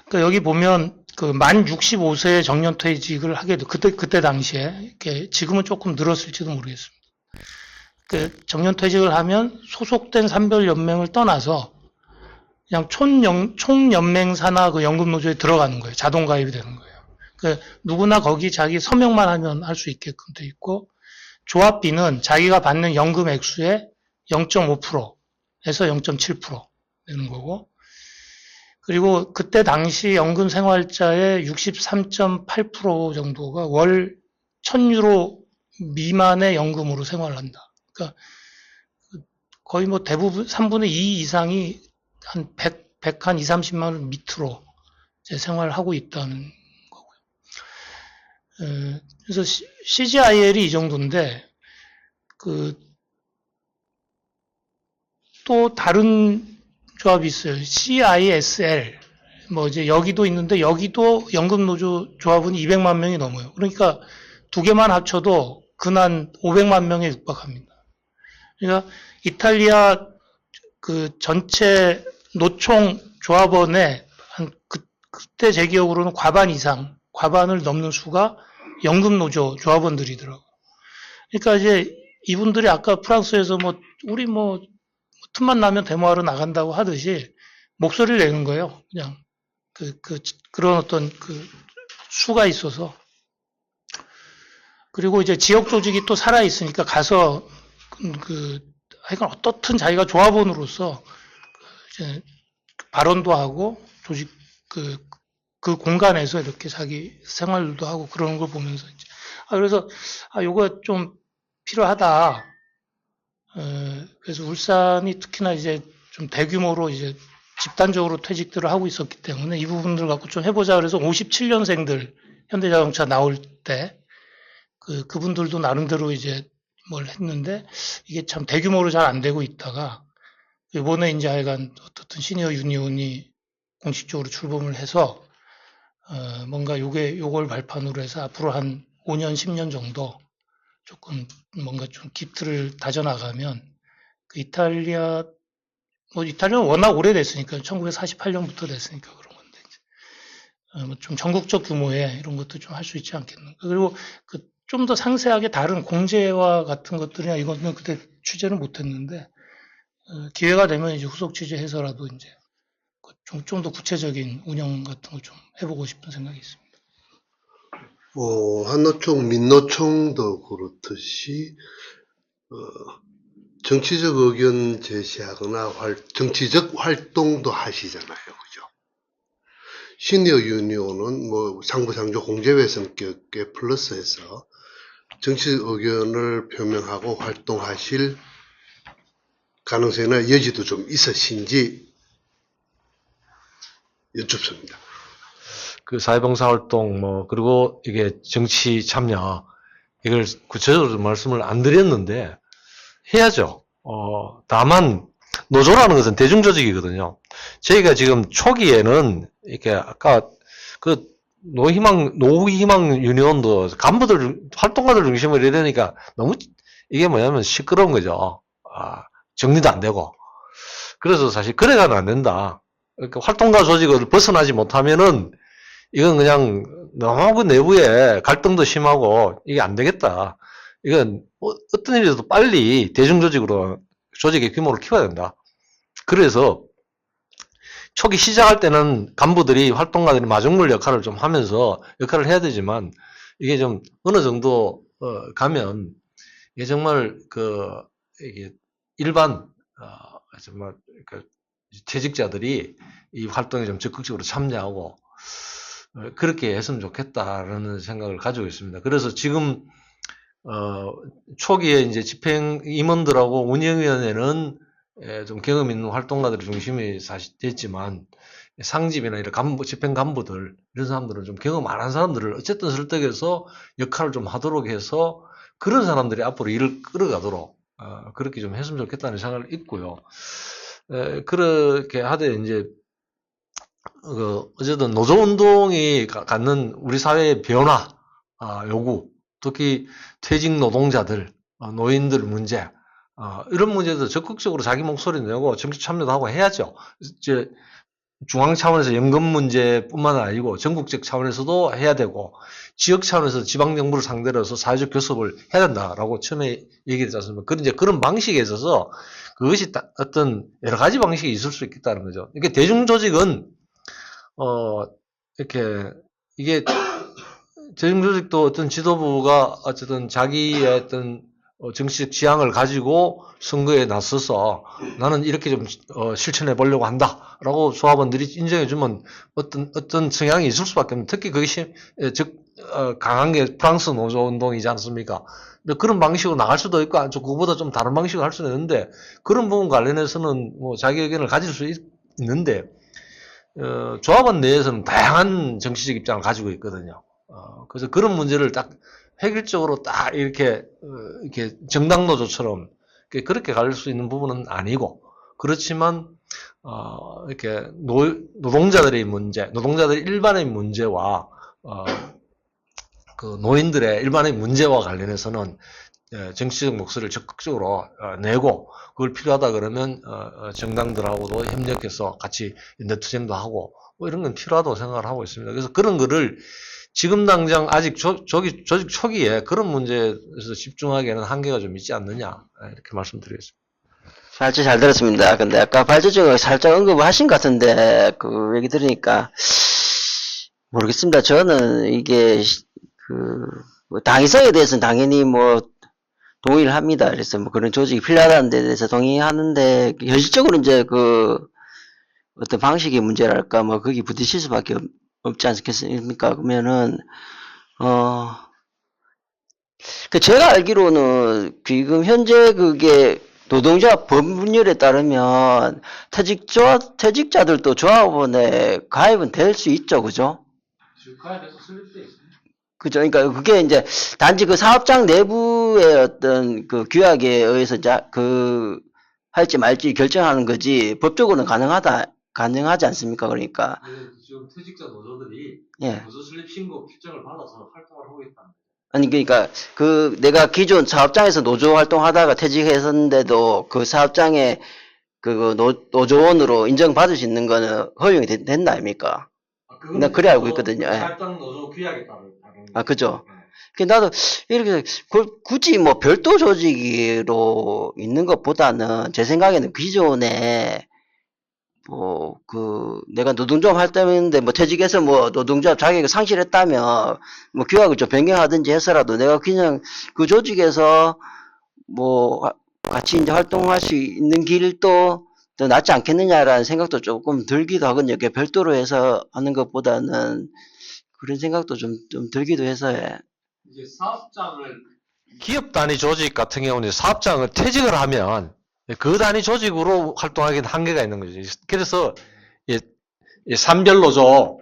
그러니까 여기 보면 그 만 65세에 정년퇴직을 하게 돼 그때 당시에 이렇게 지금은 조금 늘었을지도 모르겠습니다. 그 정년퇴직을 하면 소속된 산별연맹을 떠나서 그냥 총연맹 산하 그 연금노조에 들어가는 거예요. 자동 가입이 되는 거예요. 그 누구나 거기 자기 서명만 하면 할 수 있게끔 돼 있고 조합비는 자기가 받는 연금 액수의 0.5%에서 0.7% 되는 거고 그리고 그때 당시 연금 생활자의 63.8% 정도가 월 1,000유로 미만의 연금으로 생활을 한다. 그러니까 거의 뭐 대부분 3분의 2 이상이 한 100, 한 2, 30만 원 밑으로 이제 생활을 하고 있다는 거고요. 그래서 CGIL이 이 정도인데 또 다른 조합이 있어요. CISL. 뭐 이제 여기도 있는데 여기도 연금노조 조합원이 200만 명이 넘어요. 그러니까 2개만 합쳐도 근한 500만 명에 육박합니다. 그러니까 이탈리아 그 전체 노총 조합원의 그때 제 기억으로는 과반을 넘는 수가 연금노조 조합원들이더라고요. 그러니까 이제 이분들이 아까 프랑스에서 우리 틈만 나면 데모하러 나간다고 하듯이 목소리를 내는 거예요. 그냥 그런 어떤 수가 있어서. 그리고 이제 지역 조직이 또 살아 있으니까 가서 하여간 어떻든 자기가 조합원으로서 이제 발언도 하고 조직 그 공간에서 이렇게 자기 생활도 하고 그러는 걸 보면서 이제 그래서 요거 좀 필요하다. 그래서 울산이 특히나 이제 좀 대규모로 이제 집단적으로 퇴직들을 하고 있었기 때문에 이 부분들 갖고 좀 해보자. 그래서 57년생들 현대자동차 나올 때 그분들도 나름대로 이제 뭘 했는데 이게 참 대규모로 잘 안 되고 있다가 이번에 이제 하여간 어떻든 시니어 유니온이 공식적으로 출범을 해서 뭔가 요걸 발판으로 해서 앞으로 한 5년, 10년 정도 조금 뭔가 좀 기틀을 다져나가면 이탈리아는 워낙 오래됐으니까 1948년부터 됐으니까 그런 건데 좀 전국적 규모의 이런 것도 좀 할 수 있지 않겠는가. 그리고 좀 더 상세하게 다른 공제와 같은 것들이나 이거는 그때 취재를 못했는데 기회가 되면 이제 후속 취재해서라도 이제 좀 더 구체적인 운영 같은 걸 좀 해보고 싶은 생각이 있습니다. 한노총, 민노총도 그렇듯이 정치적 의견 제시하거나 정치적 활동도 하시잖아요, 그죠? 시니어 유니온은 상부상조 공제회 성격에 플러스해서 정치적 의견을 표명하고 활동하실 가능성이나 여지도 좀 있으신지 여쭙습니다. 그 사회봉사활동, 그리고 이게 정치 참여, 이걸 구체적으로 말씀을 안 드렸는데, 해야죠. 다만, 노조라는 것은 대중조직이거든요. 저희가 지금 초기에는, 이렇게 아까 그 노희망 유니온도 간부들, 활동가들 중심으로 이러니까 너무 이게 뭐냐면 시끄러운 거죠. 정리도 안 되고. 그래서 사실 그래가는 안 된다. 그러니까 활동가 조직을 벗어나지 못하면은 이건 그냥 너무 그 내부에 갈등도 심하고 이게 안 되겠다. 이건 어떤 일이라도 빨리 대중조직으로 조직의 규모를 키워야 된다. 그래서 초기 시작할 때는 간부들이 활동가들이 마중물 역할을 좀 하면서 역할을 해야 되지만 이게 좀 어느 정도 가면 이게 정말 이게 일반 정말 퇴직자들이 이 활동에 좀 적극적으로 참여하고 그렇게 했으면 좋겠다라는 생각을 가지고 있습니다. 그래서 지금 초기에 이제 집행 임원들하고 운영위원회는 좀 경험 있는 활동가들이 중심이 사실 됐지만 상집이나 이런 집행 간부들 이런 사람들은 좀 경험 안 한 사람들을 어쨌든 설득해서 역할을 좀 하도록 해서 그런 사람들이 앞으로 일을 끌어가도록 그렇게 좀 했으면 좋겠다는 생각을 있고요. 그렇게 하되 이제 어쨌든 노조운동이 갖는 우리 사회의 변화 요구, 특히 퇴직 노동자들, 노인들 문제 이런 문제도 적극적으로 자기 목소리 내고 정치 참여도 하고 해야죠. 이제 중앙 차원에서 연금 문제뿐만 아니고 전국적 차원에서도 해야 되고 지역 차원에서 지방 정부를 상대로 해서 사회적 교섭을 해야 된다라고 처음에 얘기했지 않습니까? 그런 방식에 있어서 그것이 어떤 여러 가지 방식이 있을 수 있겠다는 거죠. 이게 대중조직은 이렇게 이게 대중조직도 어떤 지도부가 어쨌든 자기의 어떤 정치적 지향을 가지고 선거에 나서서 나는 이렇게 좀 실천해 보려고 한다라고 조합원들이 인정해주면 어떤 성향이 있을 수밖에 없는. 특히 그것이 강한 게 프랑스 노조 운동이지 않습니까? 근데 그런 방식으로 나갈 수도 있고 그거보다 좀 다른 방식으로 할 수는 있는데 그런 부분 관련해서는 뭐 자기 의견을 가질 수 있는데 조합원 내에서는 다양한 정치적 입장을 가지고 있거든요. 그래서 그런 문제를 딱 획일적으로 딱 이렇게 정당 노조처럼 그렇게 갈 수 있는 부분은 아니고 그렇지만 이렇게 노동자들의 문제, 노동자들의 일반의 문제와 그 노인들의 일반의 문제와 관련해서는 정치적 목소리를 적극적으로 내고 그걸 필요하다 그러면 정당들하고도 협력해서 같이 내투쟁도 하고 뭐 이런 건 필요하다고 생각을 하고 있습니다. 그래서 그런 거를 지금 당장 아직 조직 초기에 그런 문제에서 집중하기에는 한계가 좀 있지 않느냐 이렇게 말씀드리겠습니다. 발제 잘 들었습니다. 근데 아까 발제 중에 살짝 언급을 하신 것 같은데 그 얘기 들으니까 모르겠습니다. 저는 이게 뭐 당위성에 대해서는 당연히 뭐 동의를 합니다. 그래서 뭐 그런 조직이 필요하다는 데 대해서 동의하는데 현실적으로 이제 어떤 방식의 문제랄까 뭐 거기 부딪힐 수밖에 없지 않겠습니까? 그러면은 제가 알기로는 지금 현재 그게 노동자 법률에 따르면 퇴직자들도 조합원에 가입은 될 수 있죠, 그죠? 가입해서 설립돼 있습니다. 그죠? 그러니까 그게 이제 단지 그 사업장 내부의 어떤 그 규약에 의해서 할지 말지 결정하는 거지 법적으로는 가능하지 않습니까? 그러니까. 지금 퇴직자 노조들이 예. 노조 설립 신고 필증을 받아서 활동을 하고 있다. 아니 그러니까 내가 기존 사업장에서 노조 활동하다가 퇴직했었는데도 그 사업장에 노조원으로 인정받을 수 있는 거는 허용이 된다 아닙니까? 나 그래 알고 있거든요. 예. 사업장 노조 규약에 따른. 그죠. 나도 이렇게 굳이 뭐 별도 조직으로 있는 것보다는 제 생각에는 기존에 내가 노동조합 할 때였는데 뭐 퇴직해서 뭐 노동조합 자격을 상실했다면 뭐 규약을 좀 변경하든지 해서라도 내가 그냥 그 조직에서 뭐 같이 이제 활동할 수 있는 길도 더 낫지 않겠느냐라는 생각도 조금 들기도 하거든요. 별도로 해서 하는 것보다는 그런 생각도 좀 들기도 해서 이제 사업장을 기업 단위 조직 같은 경우는 사업장을 퇴직을 하면 그 단위 조직으로 활동하기는 한계가 있는 거죠. 그래서 산별 노조,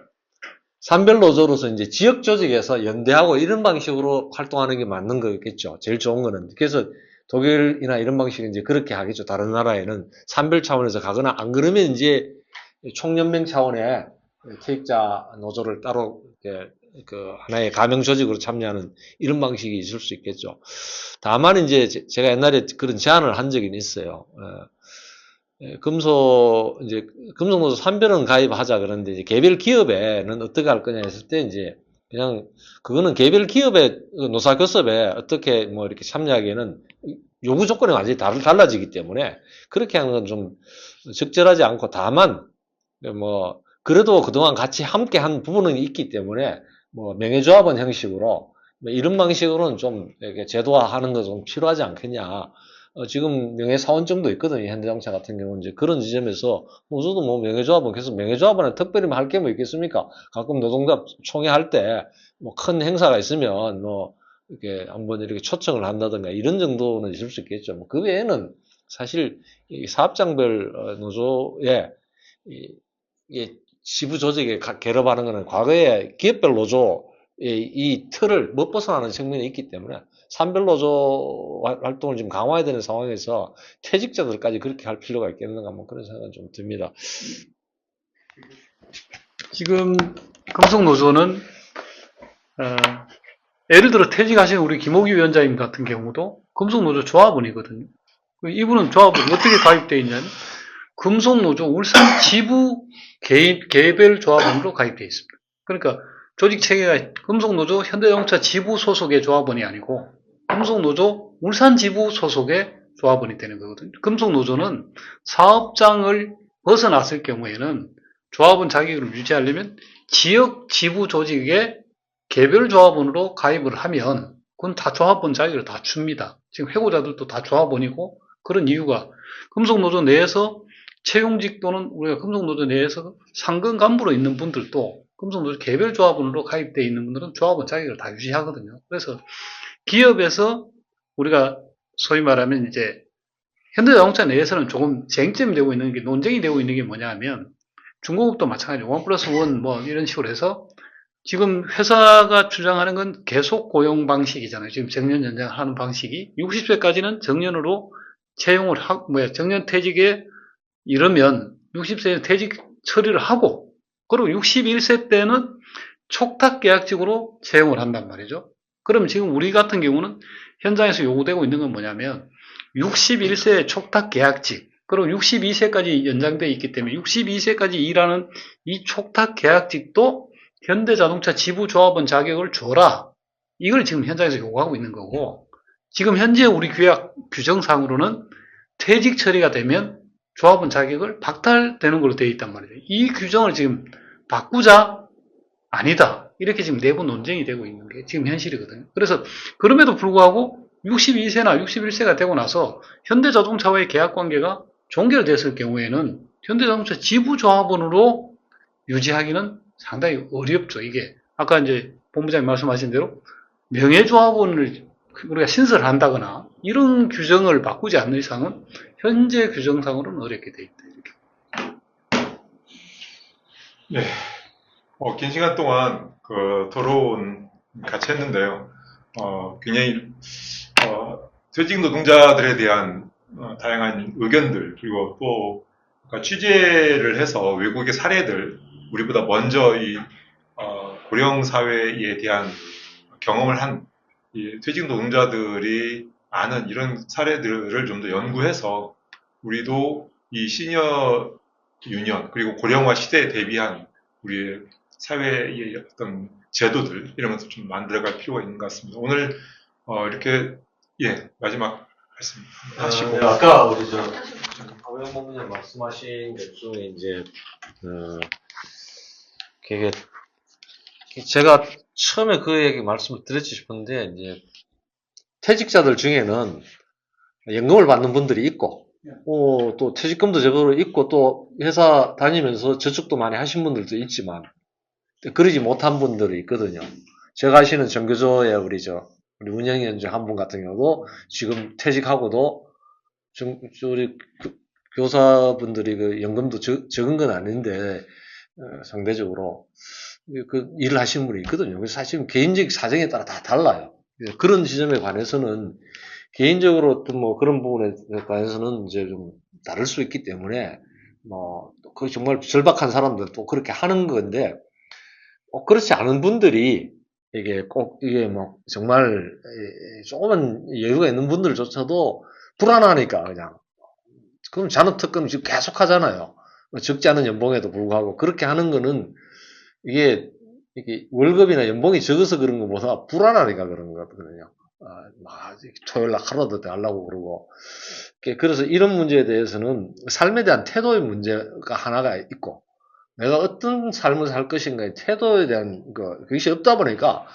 산별 노조로서 이제 지역 조직에서 연대하고 이런 방식으로 활동하는 게 맞는 거겠죠. 제일 좋은 거는. 그래서 독일이나 이런 방식은 이제 그렇게 하겠죠. 다른 나라에는 산별 차원에서 가거나 안 그러면 이제 총연맹 차원의 퇴직자 노조를 따로 이렇게 그 하나의 가명 조직으로 참여하는 이런 방식이 있을 수 있겠죠. 다만 이제 제가 옛날에 그런 제안을 한 적이 있어요. 금속노조 산별은 가입하자 그러는데 이제 개별 기업에는 어떻게 할 거냐 했을 때 이제 그냥 그거는 개별 기업의 노사 교섭에 어떻게 뭐 이렇게 참여하기에는 요구 조건이 완전히 달라지기 때문에 그렇게 하는 건 좀 적절하지 않고 다만 뭐 그래도 그동안 같이 함께 한 부분은 있기 때문에 뭐 명예조합원 형식으로 뭐 이런 방식으로는 좀 이렇게 제도화하는 거 좀 필요하지 않겠냐. 지금 명예사원증도 있거든요. 현대자동차 같은 경우는 이제 그런 지점에서 노조도 뭐 명예조합원 계속 명예조합원은 특별히 할 게 뭐 있겠습니까? 가끔 노동자 총회 할 때 뭐 큰 행사가 있으면 뭐 이렇게 한번 이렇게 초청을 한다든가 이런 정도는 있을 수 있겠죠. 뭐 그 외에는 사실 이 사업장별 노조에 이 지부 조직에 개업하는 거는 과거에 기업별 노조의 이 틀을 못 벗어나는 측면이 있기 때문에 산별 노조 활동을 지금 강화해야 되는 상황에서 퇴직자들까지 그렇게 할 필요가 있겠는가 뭐 그런 생각은 좀 듭니다. 지금 금속노조는 예를 들어 퇴직하신 우리 김호기 위원장님 같은 경우도 금속노조 조합원이거든요. 이분은 조합원 어떻게 가입되어 있냐면 금속노조 울산 지부 개별 조합원으로 가입되어 있습니다. 그러니까 조직 체계가 금속노조 현대자동차 지부 소속의 조합원이 아니고 금속노조 울산 지부 소속의 조합원이 되는 거거든요. 금속노조는 사업장을 벗어났을 경우에는 조합원 자격을 유지하려면 지역 지부 조직의 개별 조합원으로 가입을 하면 그건 다 조합원 자격을 다 줍니다. 지금 해고자들도 다 조합원이고 그런 이유가 금속노조 내에서 채용직 또는 우리가 금속노조 내에서 상근 간부로 있는 분들도 금속노조 개별 조합원으로 가입되어 있는 분들은 조합원 자격을 다 유지하거든요. 그래서 기업에서 우리가 소위 말하면 이제 현대자동차 내에서는 조금 쟁점이 되고 있는 게 논쟁이 되고 있는 게 뭐냐 하면 중고급도 마찬가지로 1+1 뭐 이런 식으로 해서 지금 회사가 주장하는 건 계속 고용 방식이잖아요. 지금 정년 연장을 하는 방식이 60세까지는 정년으로 채용을 하고 정년 퇴직에 이러면 60세에 퇴직 처리를 하고 그리고 61세 때는 촉탁 계약직으로 채용을 한단 말이죠. 그럼 지금 우리 같은 경우는 현장에서 요구되고 있는 건 뭐냐면 61세 촉탁 계약직 그리고 62세까지 연장되어 있기 때문에 62세까지 일하는 이 촉탁 계약직도 현대자동차 지부조합원 자격을 줘라. 이걸 지금 현장에서 요구하고 있는 거고 지금 현재 우리 규약 규정상으로는 퇴직 처리가 되면 조합원 자격을 박탈되는 걸로 되어 있단 말이죠. 이 규정을 지금 바꾸자? 아니다. 이렇게 지금 내부 논쟁이 되고 있는 게 지금 현실이거든요. 그래서 그럼에도 불구하고 62세나 61세가 되고 나서 현대자동차와의 계약관계가 종결됐을 경우에는 현대자동차 지부조합원으로 유지하기는 상당히 어렵죠. 이게 아까 이제 본부장님 말씀하신 대로 명예조합원을 우리가 신설한다거나 이런 규정을 바꾸지 않는 이상은 현재 규정상으로는 어렵게 돼 있다. 이렇게. 네. 긴 시간 동안 그 토론 같이 했는데요. 굉장히 퇴직 노동자들에 대한 다양한 의견들 그리고 또 취재를 해서 외국의 사례들 우리보다 먼저 이 고령 사회에 대한 경험을 한 이 퇴직 노동자들이 아는 이런 사례들을 좀 더 연구해서 우리도 이 시니어 유니언 그리고 고령화 시대에 대비한 우리의 사회의 어떤 제도들 이런 것을 좀 만들어갈 필요가 있는 것 같습니다. 오늘 이렇게 마지막 말씀 하시고 아까 우리 박영 본부장 말씀하신 것 중에 이제 그게 제가 처음에 그 얘기 말씀을 드렸지 싶은데 이제 퇴직자들 중에는 연금을 받는 분들이 있고 또 퇴직금도 제대로 있고 또 회사 다니면서 저축도 많이 하신 분들도 있지만 그러지 못한 분들이 있거든요. 제가 아시는 정교조의 우리 운영위원 중 한 분 같은 경우도 지금 퇴직하고도 우리 교사분들이 그 연금도 적은 건 아닌데 상대적으로 그 일을 하시는 분이 있거든요. 그래서 사실은 개인적 사정에 따라 다 달라요. 그런 지점에 관해서는 개인적으로 어떤 뭐 그런 부분에 관해서는 이제 좀 다를 수 있기 때문에 뭐 그 정말 절박한 사람들 또 그렇게 하는 건데 그렇지 않은 분들이 이게 꼭 이게 뭐 정말 조금은 여유가 있는 분들조차도 불안하니까 그냥 그럼 잔업특검 지금 계속 하잖아요. 적지 않은 연봉에도 불구하고 그렇게 하는 거는 이게 월급이나 연봉이 적어서 그런 것보다 불안하니까 그런 거거든요. 토요일 날 하루라도 더 하려고 그러고. 그래서 이런 문제에 대해서는 삶에 대한 태도의 문제가 하나가 있고, 내가 어떤 삶을 살 것인가의 태도에 대한 그것이 없다 보니까,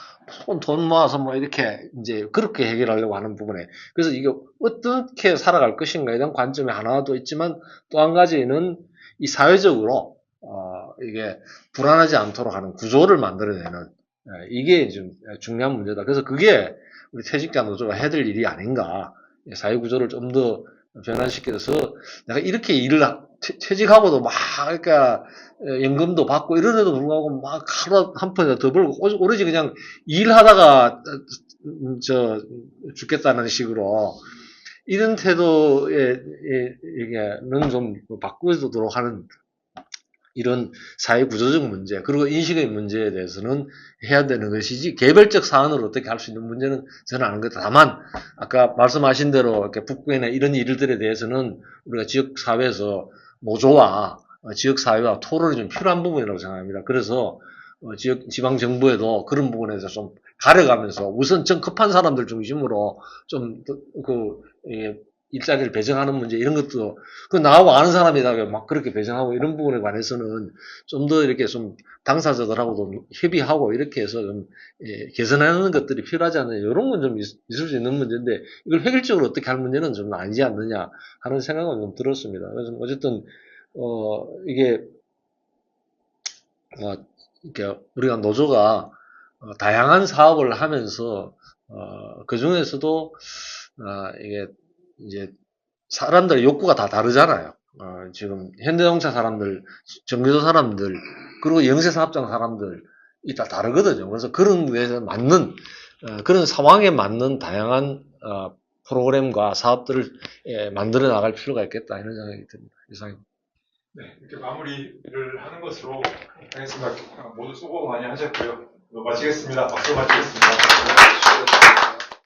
돈 모아서 뭐 이렇게 이제 그렇게 해결하려고 하는 부분에. 그래서 이게 어떻게 살아갈 것인가에 대한 관점이 하나도 있지만, 또 한 가지는 이 사회적으로, 이게 불안하지 않도록 하는 구조를 만들어내는, 이게 좀 중요한 문제다. 그래서 그게 우리 퇴직자 노조가 해야 될 일이 아닌가. 사회 구조를 좀 더 변화시켜서 내가 이렇게 일을 퇴직하고도 막 그러니까 연금도 받고 이런데도 불구하고 막 하루 한 푼이라도 더 벌고 오로지 그냥 일하다가 죽겠다는 식으로 이런 태도에는 좀 바꾸도록 하는 이런 사회 구조적 문제 그리고 인식의 문제에 대해서는 해야 되는 것이지 개별적 사안으로 어떻게 할 수 있는 문제는 저는 아는 것. 다만 아까 말씀하신 대로 이렇게 북구이나 이런 일들에 대해서는 우리가 지역 사회에서 노조와 지역 사회와 토론이 좀 필요한 부분이라고 생각합니다. 그래서 지방 정부에도 그런 부분에서 좀 가려가면서 우선 좀 급한 사람들 중심으로 좀 일자리를 배정하는 문제 이런 것도 나하고 아는 사람이다 막 그렇게 배정하고 이런 부분에 관해서는 좀 더 이렇게 좀 당사자들하고도 협의하고 이렇게 해서 좀 개선하는 것들이 필요하지 않느냐 이런 건 좀 있을 수 있는 문제인데 이걸 획일적으로 어떻게 할 문제는 좀 아니지 않느냐 하는 생각은 좀 들었습니다. 그래서 어쨌든 이게 이렇게 우리가 노조가 다양한 사업을 하면서 그 중에서도 이게 이제 사람들의 욕구가 다 다르잖아요. 지금 현대자동차 사람들, 정유소 사람들, 그리고 영세사업장 사람들이 다 다르거든요. 그래서 그런 데서 맞는 그런 상황에 맞는 다양한 프로그램과 사업들을 만들어 나갈 필요가 있겠다 이런 생각이 듭니다. 이상입니다. 네, 이렇게 마무리를 하는 것으로 하겠습니다. 모두 수고 많이 하셨고요. 마치겠습니다. 박수 마치겠습니다.